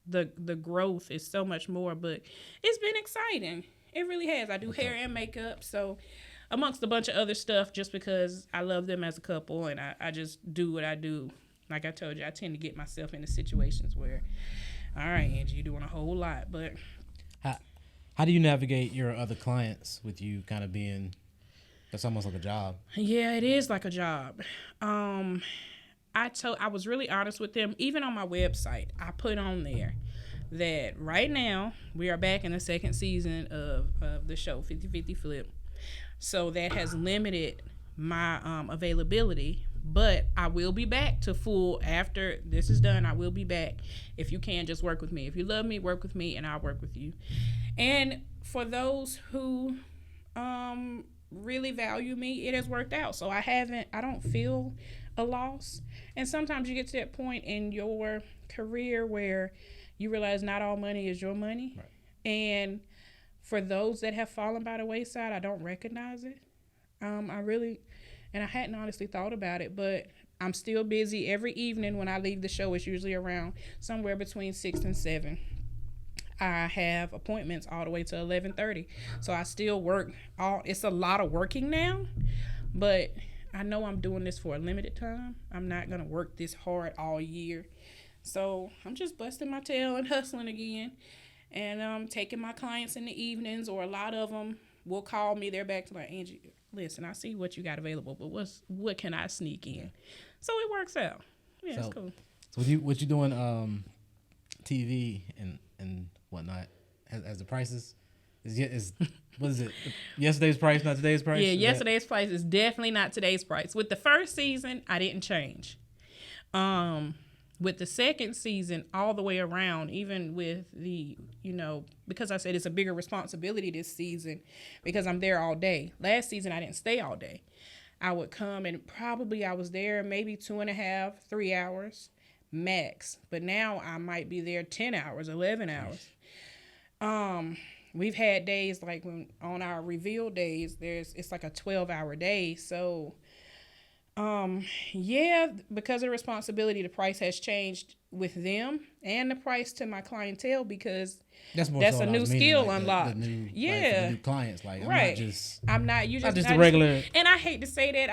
the growth is so much more, but it's been exciting. It really has. I do hair and makeup, so amongst a bunch of other stuff, just because I love them as a couple, and I just do what I do. Like I told you, I tend to get myself into situations where, all right, Angie, you're doing a whole lot, but how do you navigate your other clients with you kind of being, that's almost like a job? Yeah, it is like a job. I was really honest with them. Even on my website, I put on there that right now we are back in the second season of the show 50/50 Flip. So that has limited my availability, but I will be back to full after this is done. I will be back. If you can, just work with me. If you love me, work with me, and I'll work with you. And for those who really value me, it has worked out. So I don't feel a loss. And sometimes you get to that point in your career where you realize not all money is your money. Right. And for those that have fallen by the wayside, I don't recognize it. I hadn't honestly thought about it, but I'm still busy every evening. When I leave the show, it's usually around somewhere between 6 and 7. I have appointments all the way to 11:30. So I still work it's a lot of working now, but I know I'm doing this for a limited time. I'm not going to work this hard all year. So I'm just busting my tail and hustling again. And taking my clients in the evenings, or a lot of them will call me. They're back to like, Angie, listen, I see what you got available, but what can I sneak in? So it works out. Yeah, it's cool. So what you doing TV and whatnot, as the prices is what is it? Yesterday's price, not today's price? Yeah, yesterday's price is definitely not today's price. With the first season, I didn't change. With the second season, all the way around, even with the, because I said it's a bigger responsibility this season because I'm there all day. Last season, I didn't stay all day. I would come and probably I was there maybe 2.5, 3 hours max. But now I might be there 10 hours, 11 hours. We've had days like when on our reveal days, it's like a 12-hour day. So because of responsibility, the price has changed with them and the price to my clientele, because that's a new skill like unlocked. The new clients, like right. I'm not just a regular. And I hate to say that.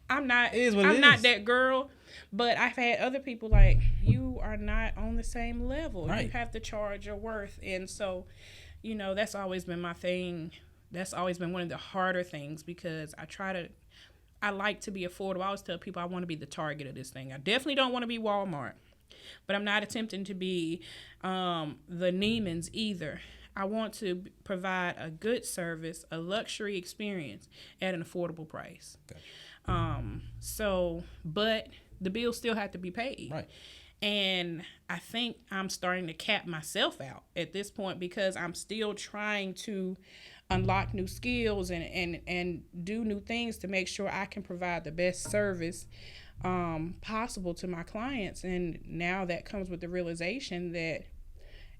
I'm not that girl, but I've had other people like, you are not on the same level. Right. You have to charge your worth. And so, that's always been my thing. That's always been one of the harder things, because I like to be affordable. I always tell people I want to be the Target of this thing. I definitely don't want to be Walmart, but I'm not attempting to be the Neiman's either. I want to provide a good service, a luxury experience at an affordable price. Gotcha. But the bills still have to be paid. Right. And I think I'm starting to cap myself out at this point, because I'm still trying to unlock new skills and do new things to make sure I can provide the best service possible to my clients. And now that comes with the realization that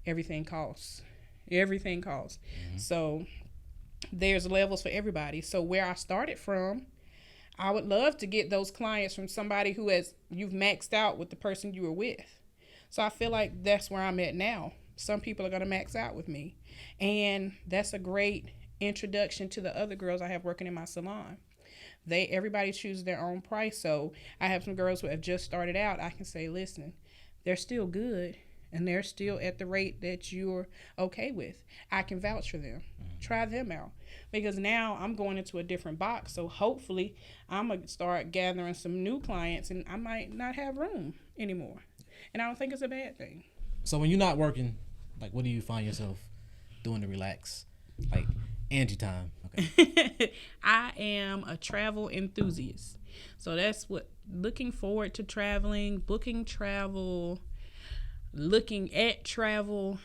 everything costs. Everything costs. Mm-hmm. So there's levels for everybody. So where I started from, I would love to get those clients from somebody you've maxed out with the person you were with. So I feel like that's where I'm at now. Some people are going to max out with me. And that's a great introduction to the other girls I have working in my salon. Everybody chooses their own price. So I have some girls who have just started out. I can say, listen, they're still good and they're still at the rate that you're okay with. I can vouch for them. Try them out. Because now I'm going into a different box. So hopefully I'm going to start gathering some new clients, and I might not have room anymore. And I don't think it's a bad thing. So when you're not working, like, what do you find yourself doing to relax? Like Angie time. Okay. I am a travel enthusiast. So that's looking forward to traveling, booking travel, looking at travel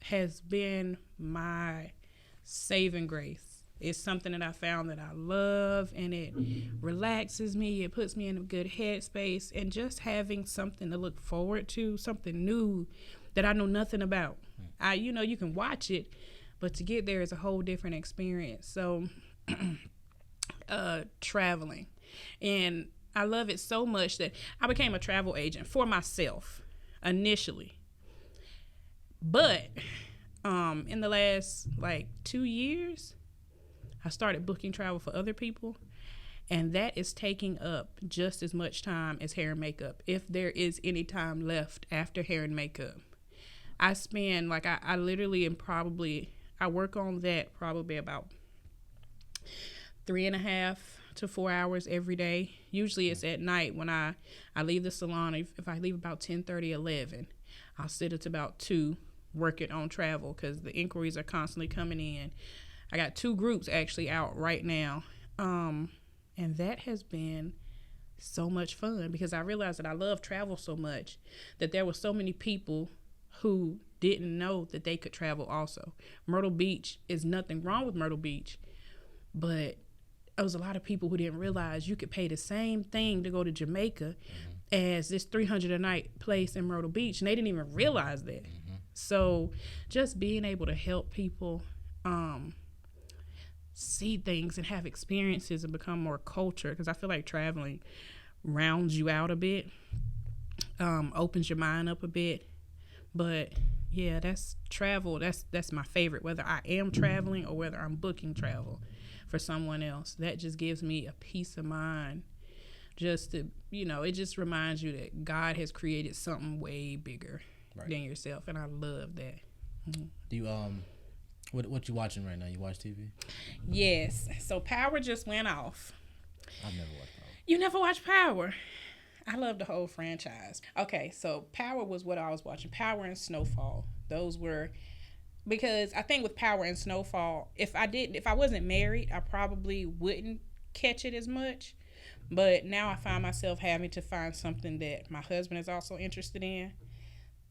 has been my saving grace. It's something that I found that I love, and it relaxes me. It puts me in a good headspace, and just having something to look forward to, something new that I know nothing about. You can watch it, but to get there is a whole different experience. So traveling. And I love it so much that I became a travel agent for myself initially. But in the last like 2 years, I started booking travel for other people. And that is taking up just as much time as hair and makeup, if there is any time left after hair and makeup. I spend, like, I literally am probably, I work on that probably about 3.5 to 4 hours every day. Usually it's at night when I leave the salon. If I leave about 10:30, 11, I'll sit at about 2 working on travel because the inquiries are constantly coming in. I got 2 groups actually out right now. And that has been so much fun because I realized that I love travel so much that there were so many people who didn't know that they could travel also. Myrtle Beach is nothing wrong with Myrtle Beach, but there was a lot of people who didn't realize you could pay the same thing to go to Jamaica as this $300 a night place in Myrtle Beach, and they didn't even realize that. So just being able to help people see things and have experiences and become more cultured, because I feel like traveling rounds you out a bit, opens your mind up a bit. But yeah, that's travel. That's my favorite, whether I am traveling or whether I'm booking travel for someone else. That just gives me a peace of mind. Just to, it just reminds you that God has created something way bigger than yourself, and I love that. Do you what you watching right now? You watch TV? Yes. So Power just went off. I've never watched Power. You never watched Power? I love the whole franchise. Okay, so Power was what I was watching. Power and Snowfall. Those were, because I think with Power and Snowfall, if I wasn't married, I probably wouldn't catch it as much. But now I find myself having to find something that my husband is also interested in.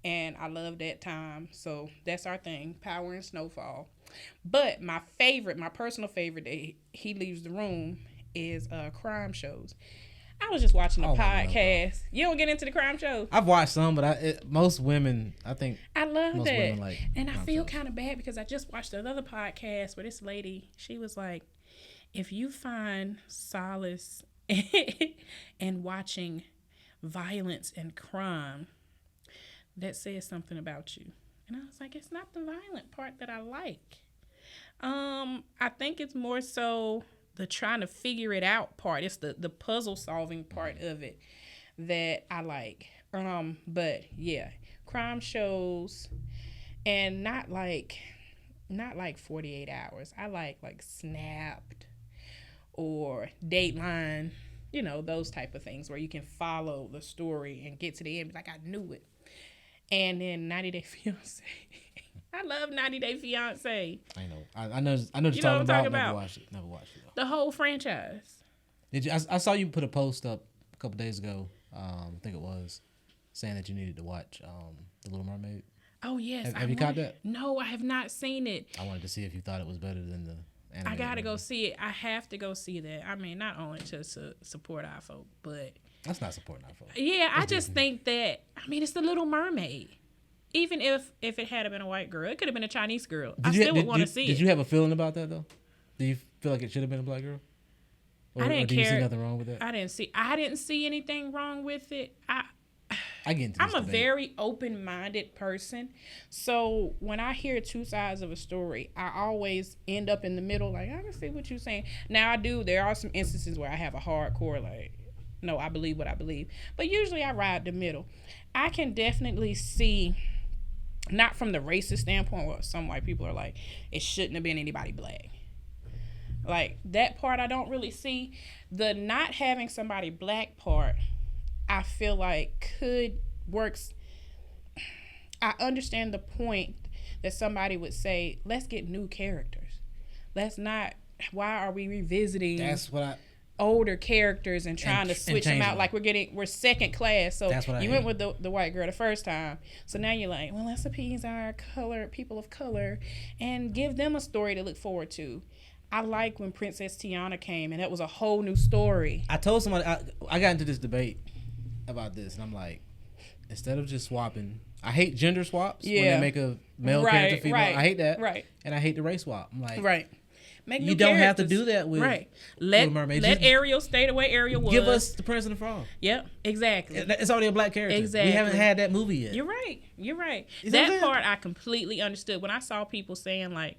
And I love that time. So that's our thing, Power and Snowfall. But my personal favorite that he leaves the room is crime shows. I was just watching a podcast. You don't get into the crime shows? I've watched some, but most women, I think. I love most that. Women like and I feel kind of bad because I just watched another podcast where this lady, she was like, if you find solace in watching violence and crime, that says something about you. And I was like, it's not the violent part that I like. I think it's more so the trying to figure it out part. It's the puzzle solving part of it that I like. But yeah, crime shows, and not like 48 Hours. I like Snapped or Dateline, those type of things where you can follow the story and get to the end. Like, I knew it. And then 90 Day Fiance. I love 90 Day Fiance. I know. I know what you're talking about. Never watched it though. The whole franchise. Did you? I saw you put a post up a couple days ago. I think it was saying that you needed to watch The Little Mermaid. Oh yes. Have you caught that? No, I have not seen it. I wanted to see if you thought it was better than the animated. I gotta go see it. I have to go see that. I mean, not only to support our folk, but that's not supporting our folk. Yeah, I just think that, it's The Little Mermaid. Even if it had been a white girl, it could have been a Chinese girl. I still would want to see it. Did you have a feeling about that, though? Do you feel like it should have been a black girl? I didn't care. Do you see nothing wrong with that? I didn't see anything wrong with it. I get into this I'm a debate. very open-minded person. So when I hear 2 sides of a story, I always end up in the middle, like, I can see what you're saying. Now, there are some instances where I have a hardcore, like, no, I believe what I believe. But usually I ride the middle. I can definitely see, not from the racist standpoint where some white people are like, it shouldn't have been anybody black. Like, that part I don't really see. The not having somebody black part, I feel like works. I understand the point that somebody would say, let's get new characters. Why are we revisiting older characters and trying to switch them out? Like, we're second class. So you went with the white girl the first time. So now you're like, well, let's appease our people of color and give them a story to look forward to. I like when Princess Tiana came and that was a whole new story. I told somebody, I got into this debate about this, and I'm like, instead of just swapping, I hate gender swaps when they make a male character female. I hate that. Right. And I hate the race swap. I'm like, right. Make You new don't have to characters. do that with Right. Little Mermaid. Let Just Ariel stay the way Ariel was. give us the Prince and the Frog. Yep, exactly. It's already a black character. Exactly. We haven't had that movie yet. You're right. You're right. You know what I'm That saying? part I completely understood. When I saw people saying like,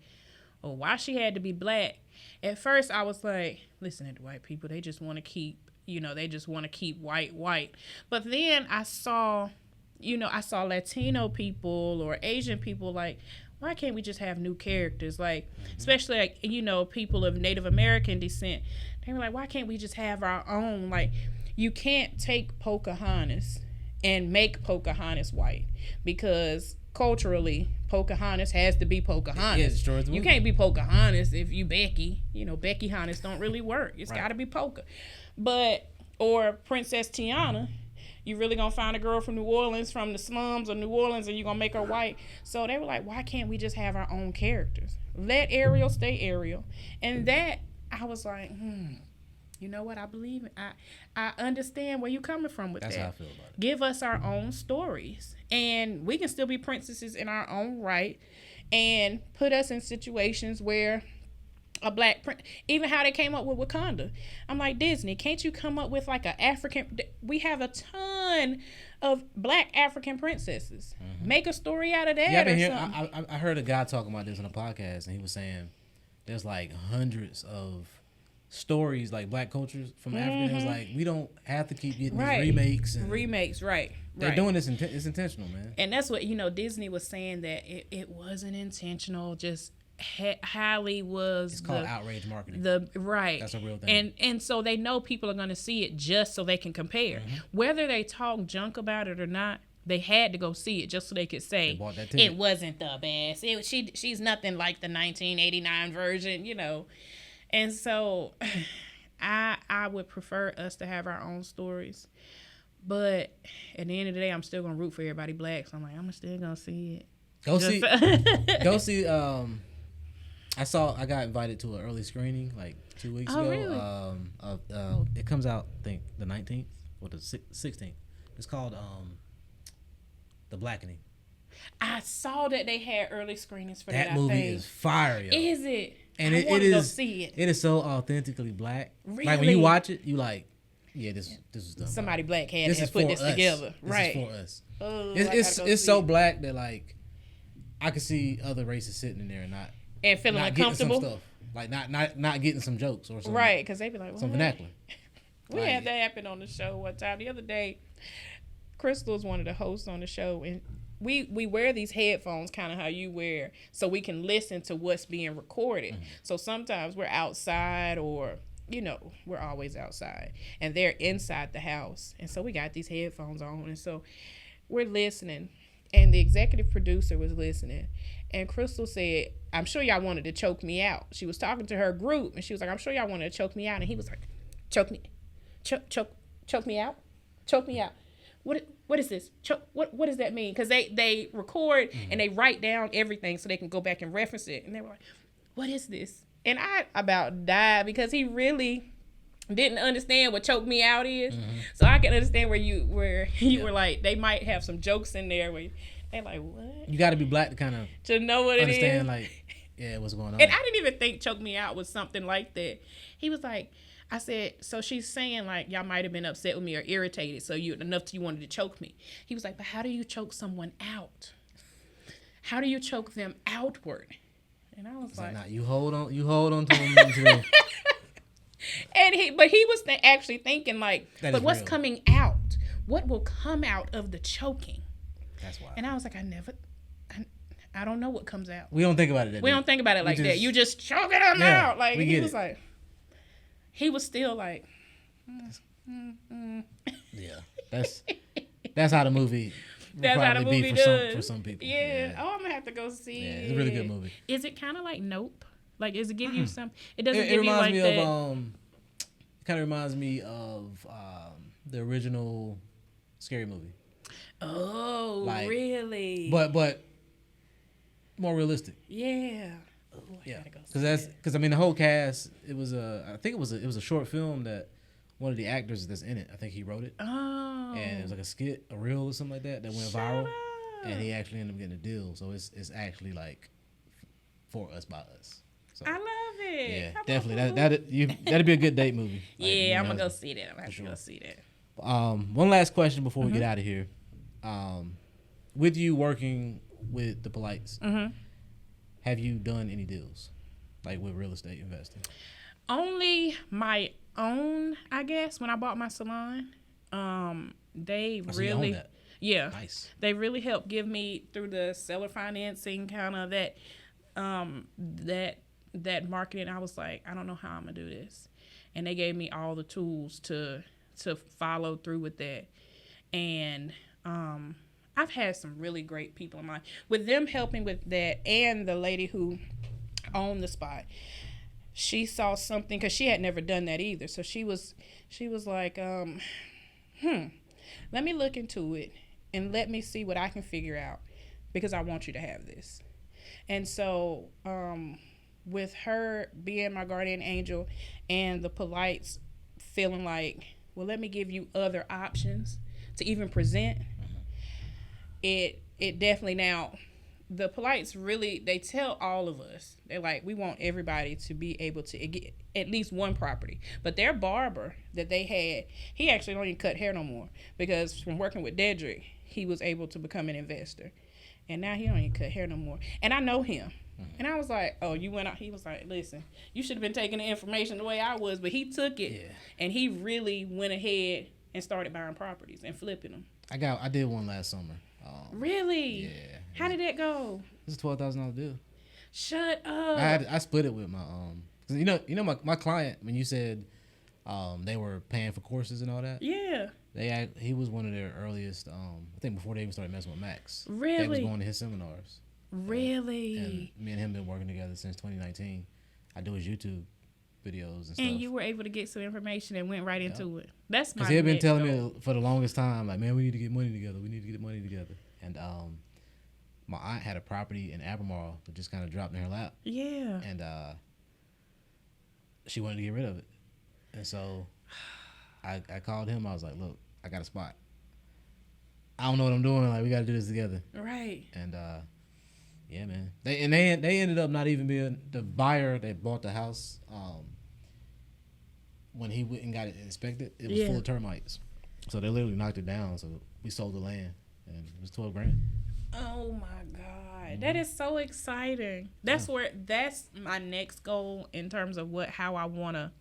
"Oh, why she had to be black?" At first, I was like, "Listen to white people. They just want to keep, they just want to keep white." But then I saw, I saw Latino people or Asian people like, why can't we just have new characters? Like, especially like, people of Native American descent. They were like, why can't we just have our own? Like, you can't take Pocahontas and make Pocahontas white because culturally Pocahontas has to be Pocahontas. Yeah, it destroys the You movie. can't be Pocahontas if you Becky. Becky Honest don't really work. It's Right. got to be Poca. Or Princess Tiana. You really gonna find a girl from New Orleans, from the slums of New Orleans, and you gonna make her white? So they were like, why can't we just have our own characters? Let Ariel stay Ariel. And that, I was like, you know what? I believe it. I understand where you're coming from with That's that. how I feel about it. Give us our own stories. And we can still be princesses in our own right and put us in situations where a black prince, even how they came up with Wakanda. I'm like, Disney, can't you come up with like a African? We have a ton of black African princesses. Make a story out of that. Yeah, I've been or hearing, something. I heard a guy talking about this on a podcast, and he was saying there's like hundreds of stories, like black cultures from Africa. It was like, we don't have to keep getting Right. these remakes. And Remakes, right. they're doing this, it's intentional, man. And that's what, Disney was saying, that it wasn't intentional, just Halle was It's called outrage marketing. Right. That's a real thing. And so they know people are going to see it just so they can compare. Whether they talk junk about it or not, they had to go see it just so they could say They bought that ticket. it wasn't the best. She's nothing like the 1989 version, And so I would prefer us to have our own stories. But at the end of the day, I'm still going to root for everybody black. So I'm like, I'm still going to see it. Go see. I got invited to an early screening like 2 weeks ago. Really? It comes out, I think, the 19th or the 16th. It's called The Blackening. I saw that they had early screenings for that. That movie is fire, yo. Is it? And I it want to go is. see it. It is so authentically black. Like when Really? you watch it, you like, yeah, this was done. Somebody black had This to is have put for this us. together. This Right. is for us. Oh, It's so black that like I could see other races sitting in there and not feeling getting uncomfortable. some stuff, like not getting some jokes or something. Right, because they be like, Some what? vernacular. We had that happen on the show one time. The other day, Crystal's one of the hosts on the show, and we wear these headphones, kind of how you wear, so we can listen to what's being recorded. So sometimes we're outside, or we're always outside, and they're inside the house, and so we got these headphones on, and so we're listening, and the executive producer was listening, and Crystal said, "I'm sure y'all wanted to choke me out." She was talking to her group, and she was like, "I'm sure y'all wanted to choke me out," and he was like, "Choke me, choke me out, choke me out." What is this? What does that mean? Because they record and they write down everything so they can go back and reference it. And they were like, what is this? And I about died because he really didn't understand what choke me out is. So I can understand where you were like, they might have some jokes in there where they're like, what? You got to be black to kind of To know what it is. understand, like, yeah, what's going on. And I didn't even think choke me out was something like that. He was like, I said, so she's saying like y'all might have been upset with me or irritated, so you wanted to choke me. He was like, but how do you choke someone out? How do you choke them outward? And I was like, nah, you hold on to him. and he was actually thinking like, That but is what's real. coming out? What will come out of the choking? That's why. And I was like, I don't know what comes out. We don't think about it that We deep. don't think about it like that. You just choking them Yeah, out. Like we he get was it. like, he was still like, Yeah, that's how the movie. will That's how the probably movie be does. for some people. Yeah. Oh, I'm gonna have to go see Yeah, it. it's a really good movie. Is it kind of like Nope? Like, does it give you some? It doesn't It give you reminds like me that. of It kind of reminds me of the original Scary Movie, Oh, like- really? but more realistic. Yeah. Oh, I Yeah, gotta go see because I mean the whole cast. It was I think it was a short film that one of the actors that's in it. I think he wrote it, Oh. and it was like a skit, a reel or something like that went Shut viral, up. and he actually ended up getting a deal. So it's actually like for us by us. So, I love it. yeah, Come on, definitely. That'd be a good date movie. Like, yeah, I'm know, gonna go see that. I'm gonna have to sure. go see that. One last question before we get out of here. With you working with the Polites, have you done any deals, like with real estate investing? Only my own, I guess. When I bought my salon, they So you own really, that. yeah, Nice. they really helped give me through the seller financing, kind of that, that marketing. I was like, I don't know how I'm gonna do this, and they gave me all the tools to follow through with that, and I've had some really great people in mind with them helping with that, and the lady who owned the spot. She saw something because she had never done that either. So she was like, let me look into it and let me see what I can figure out because I want you to have this. And so with her being my guardian angel and the Polites feeling like, well, let me give you other options to even present, it definitely now. The Polites really, they tell all of us, they're like, we want everybody to be able to get at least one property. But their barber that they had, he actually don't even cut hair no more because from working with Dedrick, he was able to become an investor. And now he don't even cut hair no more. And I know him. And I was like, oh, you went out. He was like, listen, you should have been taking the information the way I was. But he took it, and he really went ahead and started buying properties and flipping them. I did one last summer. Really? Yeah. How did that go? It's a $12,000 deal. Shut up. I split it with my 'cause you know my client, when you said they were paying for courses and all that. Yeah. He was one of their earliest. I think before they even started messing with Max. Really? They was going to his seminars. Really? And me and him been working together since 2019. I do his YouTube videos and stuff. And you were able to get some information and went right into it. That's my. Because he had been telling me for the longest time, like, man, we need to get money together. We need to get money together. And my aunt had a property in Albemarle that just kind of dropped in her lap. Yeah. And she wanted to get rid of it. And so I called him. I was like, look, I got a spot. I don't know what I'm doing. Like, we got to do this together. Right. And yeah, man. They ended up not even being the buyer that bought the house. When he went and got it inspected, it was full of termites. So they literally knocked it down. So we sold the land, and it was $12,000. Oh my God, that is so exciting. That's my next goal in terms of how I wanna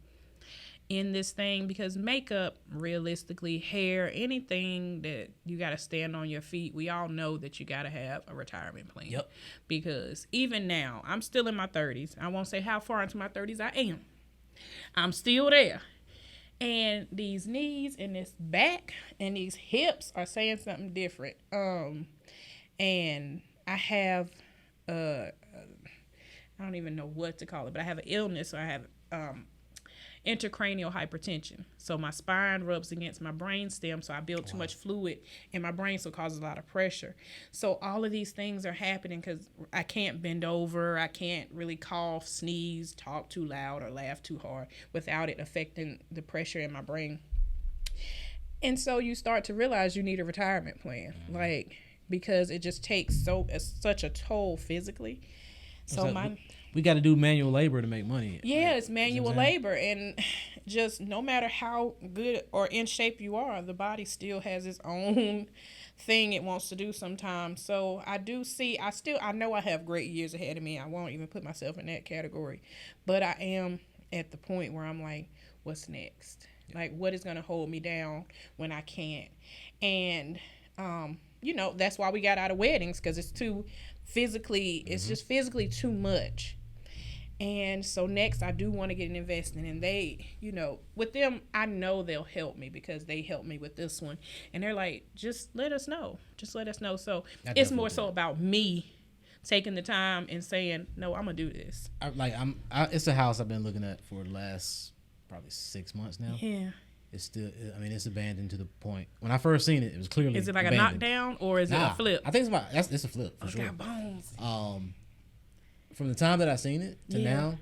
end this thing, because makeup, realistically, hair, anything that you gotta stand on your feet, we all know that you gotta have a retirement plan. Yep. Because even now, I'm still in my 30s. I won't say how far into my 30s I am. I'm still there. And these knees and this back and these hips are saying something different. And I have, I don't even know what to call it, but I have an illness. So I have intracranial hypertension. So my spine rubs against my brain stem, so I build too much fluid in my brain, so it causes a lot of pressure. So all of these things are happening because I can't bend over, I can't really cough, sneeze, talk too loud, or laugh too hard without it affecting the pressure in my brain. And so you start to realize you need a retirement plan, because it just takes such a toll physically. So we got to do manual labor to make money. Yeah, it's manual labor, and just no matter how good or in shape you are, the body still has its own thing it wants to do sometimes. So I know I have great years ahead of me. I won't even put myself in that category, but I am at the point where I'm like, what's next? Like, what is going to hold me down when I can't? And that's why we got out of weddings, because it's too physically, it's just physically too much. And so next I do want to get an investment, and they, with them, I know they'll help me because they helped me with this one. And they're like, just let us know. So it's more so about me taking the time and saying, no, I'm going to do this. It's a house I've been looking at for the last probably 6 months now. Yeah. It's still, it's abandoned to the point. When I first seen it, it was clearly Is it like abandoned. a knockdown, or is it a flip? I think it's a flip for sure. Got bones. From the time that I seen it to now,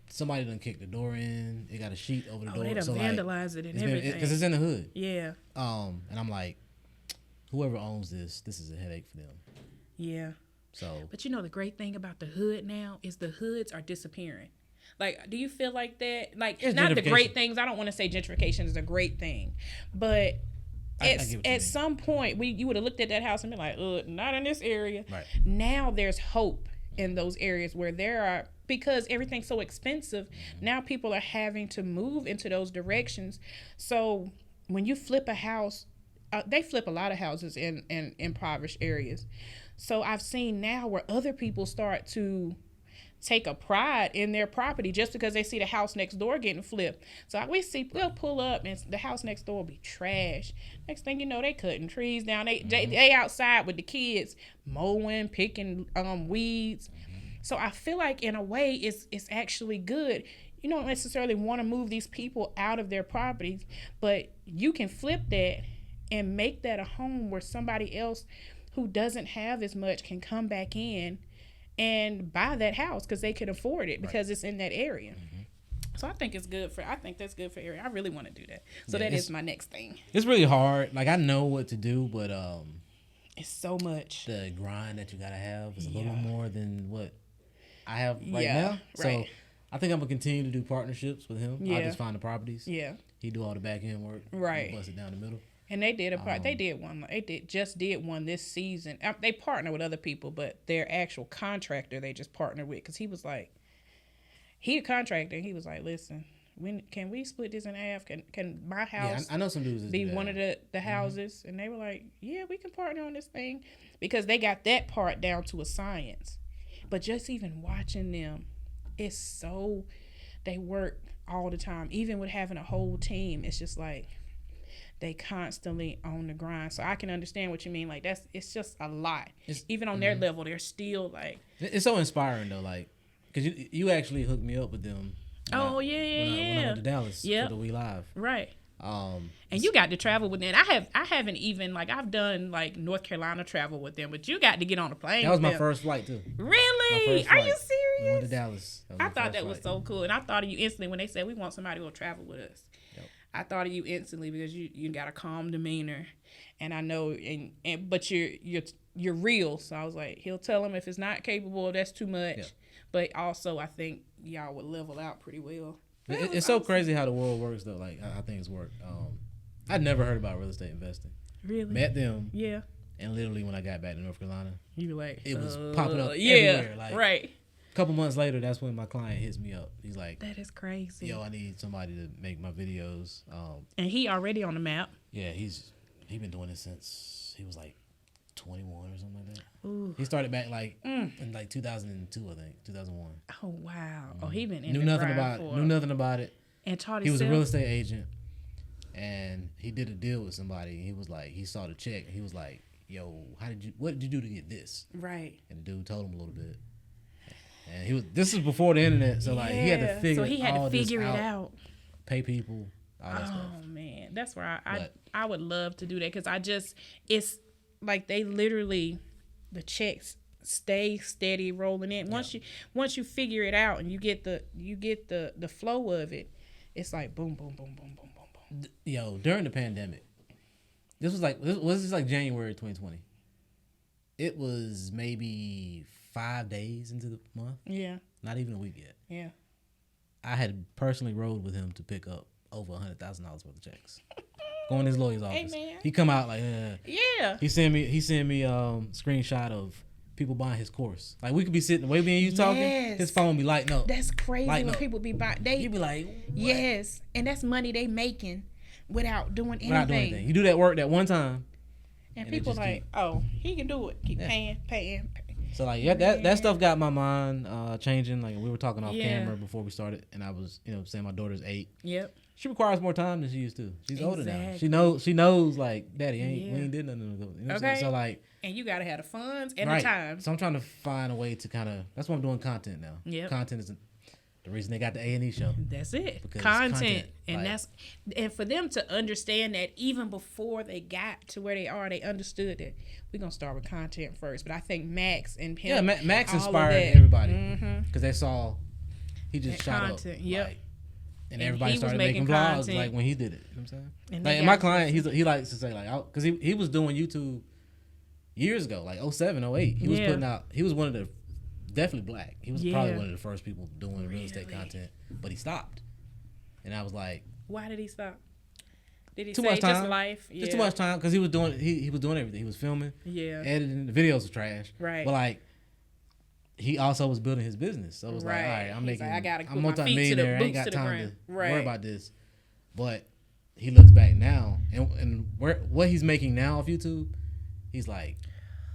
somebody done kicked the door in. It got a sheet over the door. They done vandalized it and everything. Because it's in the hood. Yeah. And I'm like, whoever owns this is a headache for them. Yeah. So, but you know, the great thing about the hood now is the hoods are disappearing. Like, do you feel like that? Like, It's not the great gentrification. things. I don't want to say gentrification is a great thing, but I get what you mean. at some point, you would have looked at that house and been like, not in this area. Right. Now there's hope in those areas where there are, because everything's so expensive. Now people are having to move into those directions. So when you flip a house, they flip a lot of houses in impoverished areas. So I've seen now where other people start to take a pride in their property just because they see the house next door getting flipped. So we'll pull up and the house next door will be trash. Next thing you know, they cutting trees down. They outside with the kids mowing, picking weeds. So I feel like in a way it's actually good. You don't necessarily want to move these people out of their properties, but you can flip that and make that a home where somebody else who doesn't have as much can come back in and buy that house because they can afford it because it's in that area. So I think that's good for area. I really want to do that. So that is my next thing. It's really hard. Like, I know what to do, but it's so much. The grind that you gotta have is a little more than what I have right now. Right. So I think I'm gonna continue to do partnerships with him. Yeah. I'll just find the properties. Yeah. He do all the back end work. Right. We'll bust it down the middle. And they did they did one. Just did one this season. They partner with other people, but their actual contractor they just partnered with because he was like, he a contractor. And he was like, listen, can we split this in half? Can my house? Yeah, I know some dudes be one of the houses? And they were like, yeah, we can partner on this thing because they got that part down to a science. But just even watching them, it's so they work all the time. Even with having a whole team, it's just like. They constantly on the grind. So I can understand what you mean. Like it's just a lot. Even on their level, they're still like. It's so inspiring though, like, cause you actually hooked me up with them. When I went to Dallas for the We Live. Right. And you got to travel with them. I haven't even I've done like North Carolina travel with them, but you got to get on a plane. That was my first flight too. Really? Are you serious? We went to Dallas. I thought that was so cool, and I thought of you instantly when they said we want somebody who will travel with us. I thought of you instantly because you got a calm demeanor, and I know but you're real. So I was like, he'll tell him if it's not capable, that's too much. Yeah. But also, I think y'all would level out pretty well. It's so crazy how the world works though. Like how things work. I'd never heard about real estate investing. Really? Met them. Yeah. And literally when I got back to North Carolina, you were like, it was popping up everywhere. Like, right. A couple months later, that's when my client hits me up. He's like, that is crazy. Yo, I need somebody to make my videos. And he already on the map. Yeah, he's been doing it since he was like 21 or something like that. Ooh. He started back in like 2002, I think, 2001. Oh wow! Oh, he been in knew nothing about it. And taught He was a real estate agent, and he did a deal with somebody. And he was like, he saw the check. And he was like, yo, what did you do to get this? Right. And the dude told him a little bit. And this was before the internet, so like he had to figure it out. Pay people, all that stuff. Oh man, that's where I would love to do that because it's like they literally the checks stay steady rolling in. Once you figure it out and you get the flow of it, it's like boom boom boom boom boom boom boom. Yo, during the pandemic, this was like January 2020. It was maybe 5 days into the month. Yeah. Not even a week yet. Yeah. I had personally rode with him to pick up over $100,000 worth of checks. Going to his lawyer's office. Hey, man. He come out like, yeah. He sent me screenshot of people buying his course. Like we could be sitting the way me and you talking, his phone be lighting up. That's crazy when people be buying. You be like, what? Yes, and that's money they making without doing anything. You do that work that one time. And people like, oh, he can do it. Keep paying. So like that stuff got my mind changing. Like we were talking off camera before we started, and I was saying my daughter's 8. Yep. She requires more time than she used to. She's older now. She knows like Daddy we ain't did nothing. You know what I'm saying? So like, and you gotta have the funds and the time. So I'm trying to find a way to kind of. That's why I'm doing content now. Yeah. Content is the reason they got the A&E show. That's it. Content. And and for them to understand that even before they got to where they are, they understood that we're going to start with content first. But I think Max and him. Yeah, Max inspired everybody. Because they saw he just that shot content, up. Yep. Like, and everybody started making vlogs like when he did it. You know what I'm saying? And my client, he likes to say like, because he was doing YouTube years ago, like 07, 08. He was Yeah. putting out. He was one of the definitely black. He was Yeah. probably one of the first people doing real estate content, but he stopped. And I was like, why did he stop? Did he Too say much just time. life? Yeah. just too much time because he was doing everything. He was filming, Yeah. editing. The videos were trash, Right. But like, he also was building his business, so it was like, all right, I'm He's making. like, I gotta put I'm my feet to the multi-millionaire. I ain't boots got to the time ground. to Right. worry about this. But he looks back now, and what he's making now off YouTube, he's like,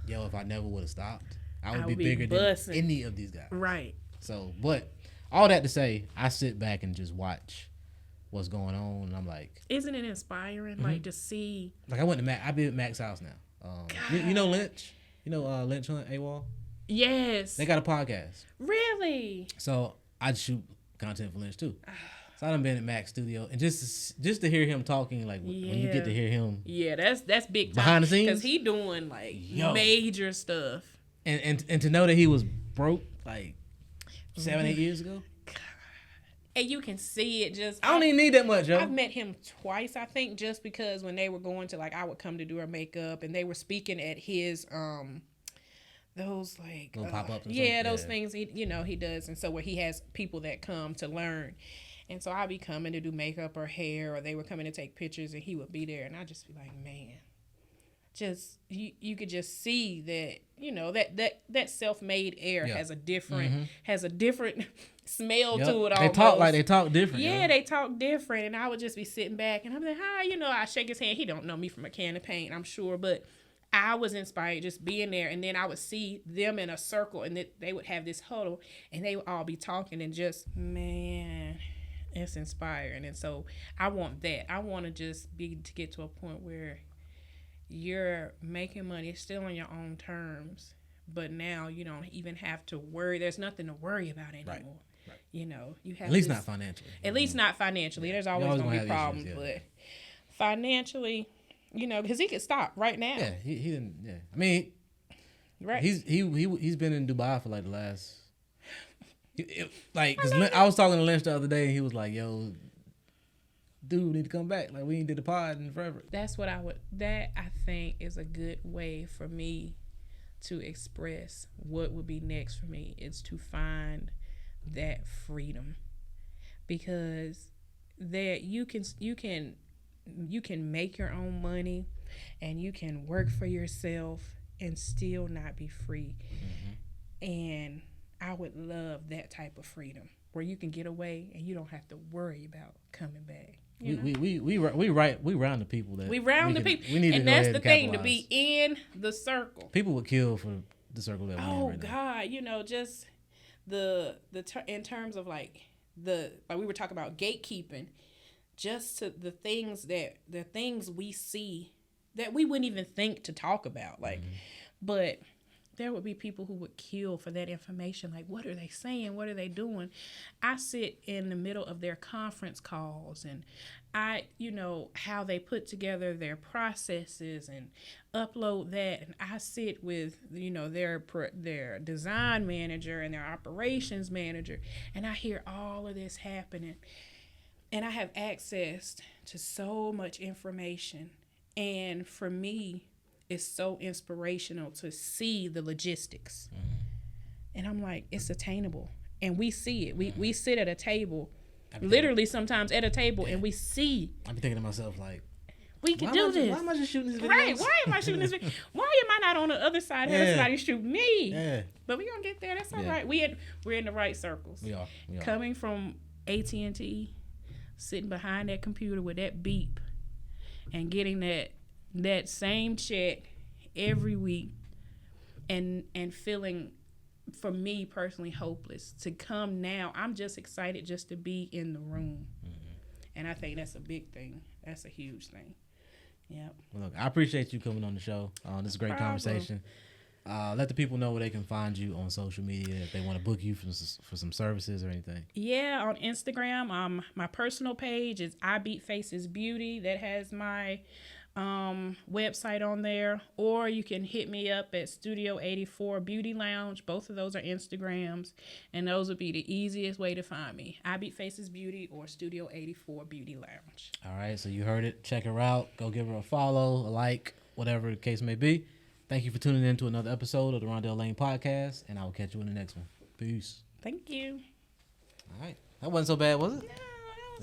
yo, if I never would have stopped, I would be bigger bussin'. than any of these guys. Right. So, but all that to say, I sit back and just watch what's going on, and I'm like, Isn't it inspiring? Like to see. like I went to Mac. I've been at Mac's house now. You know Lynch? You know Lynch Hunt AWOL? Yes. They got a podcast. Really. So I shoot content for Lynch too. So I done been at Mac's studio, and just to hear him talking, like when you get to hear him, Yeah, that's big time. Behind the scenes? because he doing like Yo. major stuff. and to know that he was broke like 7-8 years ago, And you can see it just. I don't even need that much, yo. I've met him twice, I think, just because when they were going to, like, I would come to do her makeup, and they were speaking at his those like Little pop-ups or yeah, something? those Yeah. things he does, and so where he has people that come to learn, and so I'd be coming to do makeup or hair, or they were coming to take pictures, and he would be there, and I'd just be like, man, just you could just see that that self-made air Yeah. has a different smell to it. They talk different. Yeah, yo. they talk different, and I would just be sitting back, and I'm like, hi, I shake his hand. He don't know me from a can of paint, I'm sure, but I was inspired just being there, and then I would see them in a circle, and they would have this huddle, and they would all be talking, and just, man, it's inspiring. And so I want that. I want to just to get to a point where you're making money still on your own terms, but now you don't even have to worry. There's nothing to worry about anymore. Right. You have At least not financially. At least not financially. There's always always going to gonna be have problems, issues, but financially, because he could stop right now. Yeah, he didn't. Yeah, I mean, Right. he's been in Dubai for like the last. Cause I was talking to Lynch the other day, and he was like, "Yo, dude, we need to come back. Like we ain't did the pod in forever." That's what I think is a good way for me to express what would be next for me, is to find that freedom, because there you can make your own money, and you can work for yourself and still not be free. And I would love that type of freedom where you can get away and you don't have to worry about coming back. We round the people that We round the people, We need and to go that's ahead the and thing, to capitalize. be in the circle. People would kill for the circle that we're in Oh right now. God, just in terms of like we were talking about gatekeeping, just to the things we see that we wouldn't even think to talk about, like, but there would be people who would kill for that information. Like, what are they saying? What are they doing? I sit in the middle of their conference calls, and how they put together their processes and upload that. And I sit with, their design manager and their operations manager, and I hear all of this happening. And I have access to so much information. And for me, it's so inspirational to see the logistics. And I'm like, it's attainable. And we see it. We sit at a table, literally sometimes at a table, and we see. I've been thinking to myself, like, we can do this. Why am I just shooting this video? Right. Why am I shooting this video? Why am I not on the other side having somebody shoot me? Yeah. But we're going to get there. That's all right. We're in the right circles. We are. Coming from AT&T, sitting behind that computer with that beep, and getting that same check every week, and feeling, for me personally, hopeless. To come now, I'm just excited just to be in the room. And I think that's a big thing. That's a huge thing. Yep. Well, look, I appreciate you coming on the show. This is a great conversation. Let the people know where they can find you on social media if they want to book you for some services or anything. Yeah, on Instagram, my personal page is I Beat Faces Beauty. That has my website on there. Or you can hit me up at Studio 84 Beauty Lounge. Both of those are Instagrams, and those would be the easiest way to find me. I Beat Faces Beauty or Studio 84 Beauty Lounge. All right, so you heard it. Check her out. Go give her a follow, a like, whatever the case may be. Thank you for tuning in to another episode of the Rondell Lane Podcast, and I will catch you in the next one. Peace. Thank you. All right. That wasn't so bad, was it? No.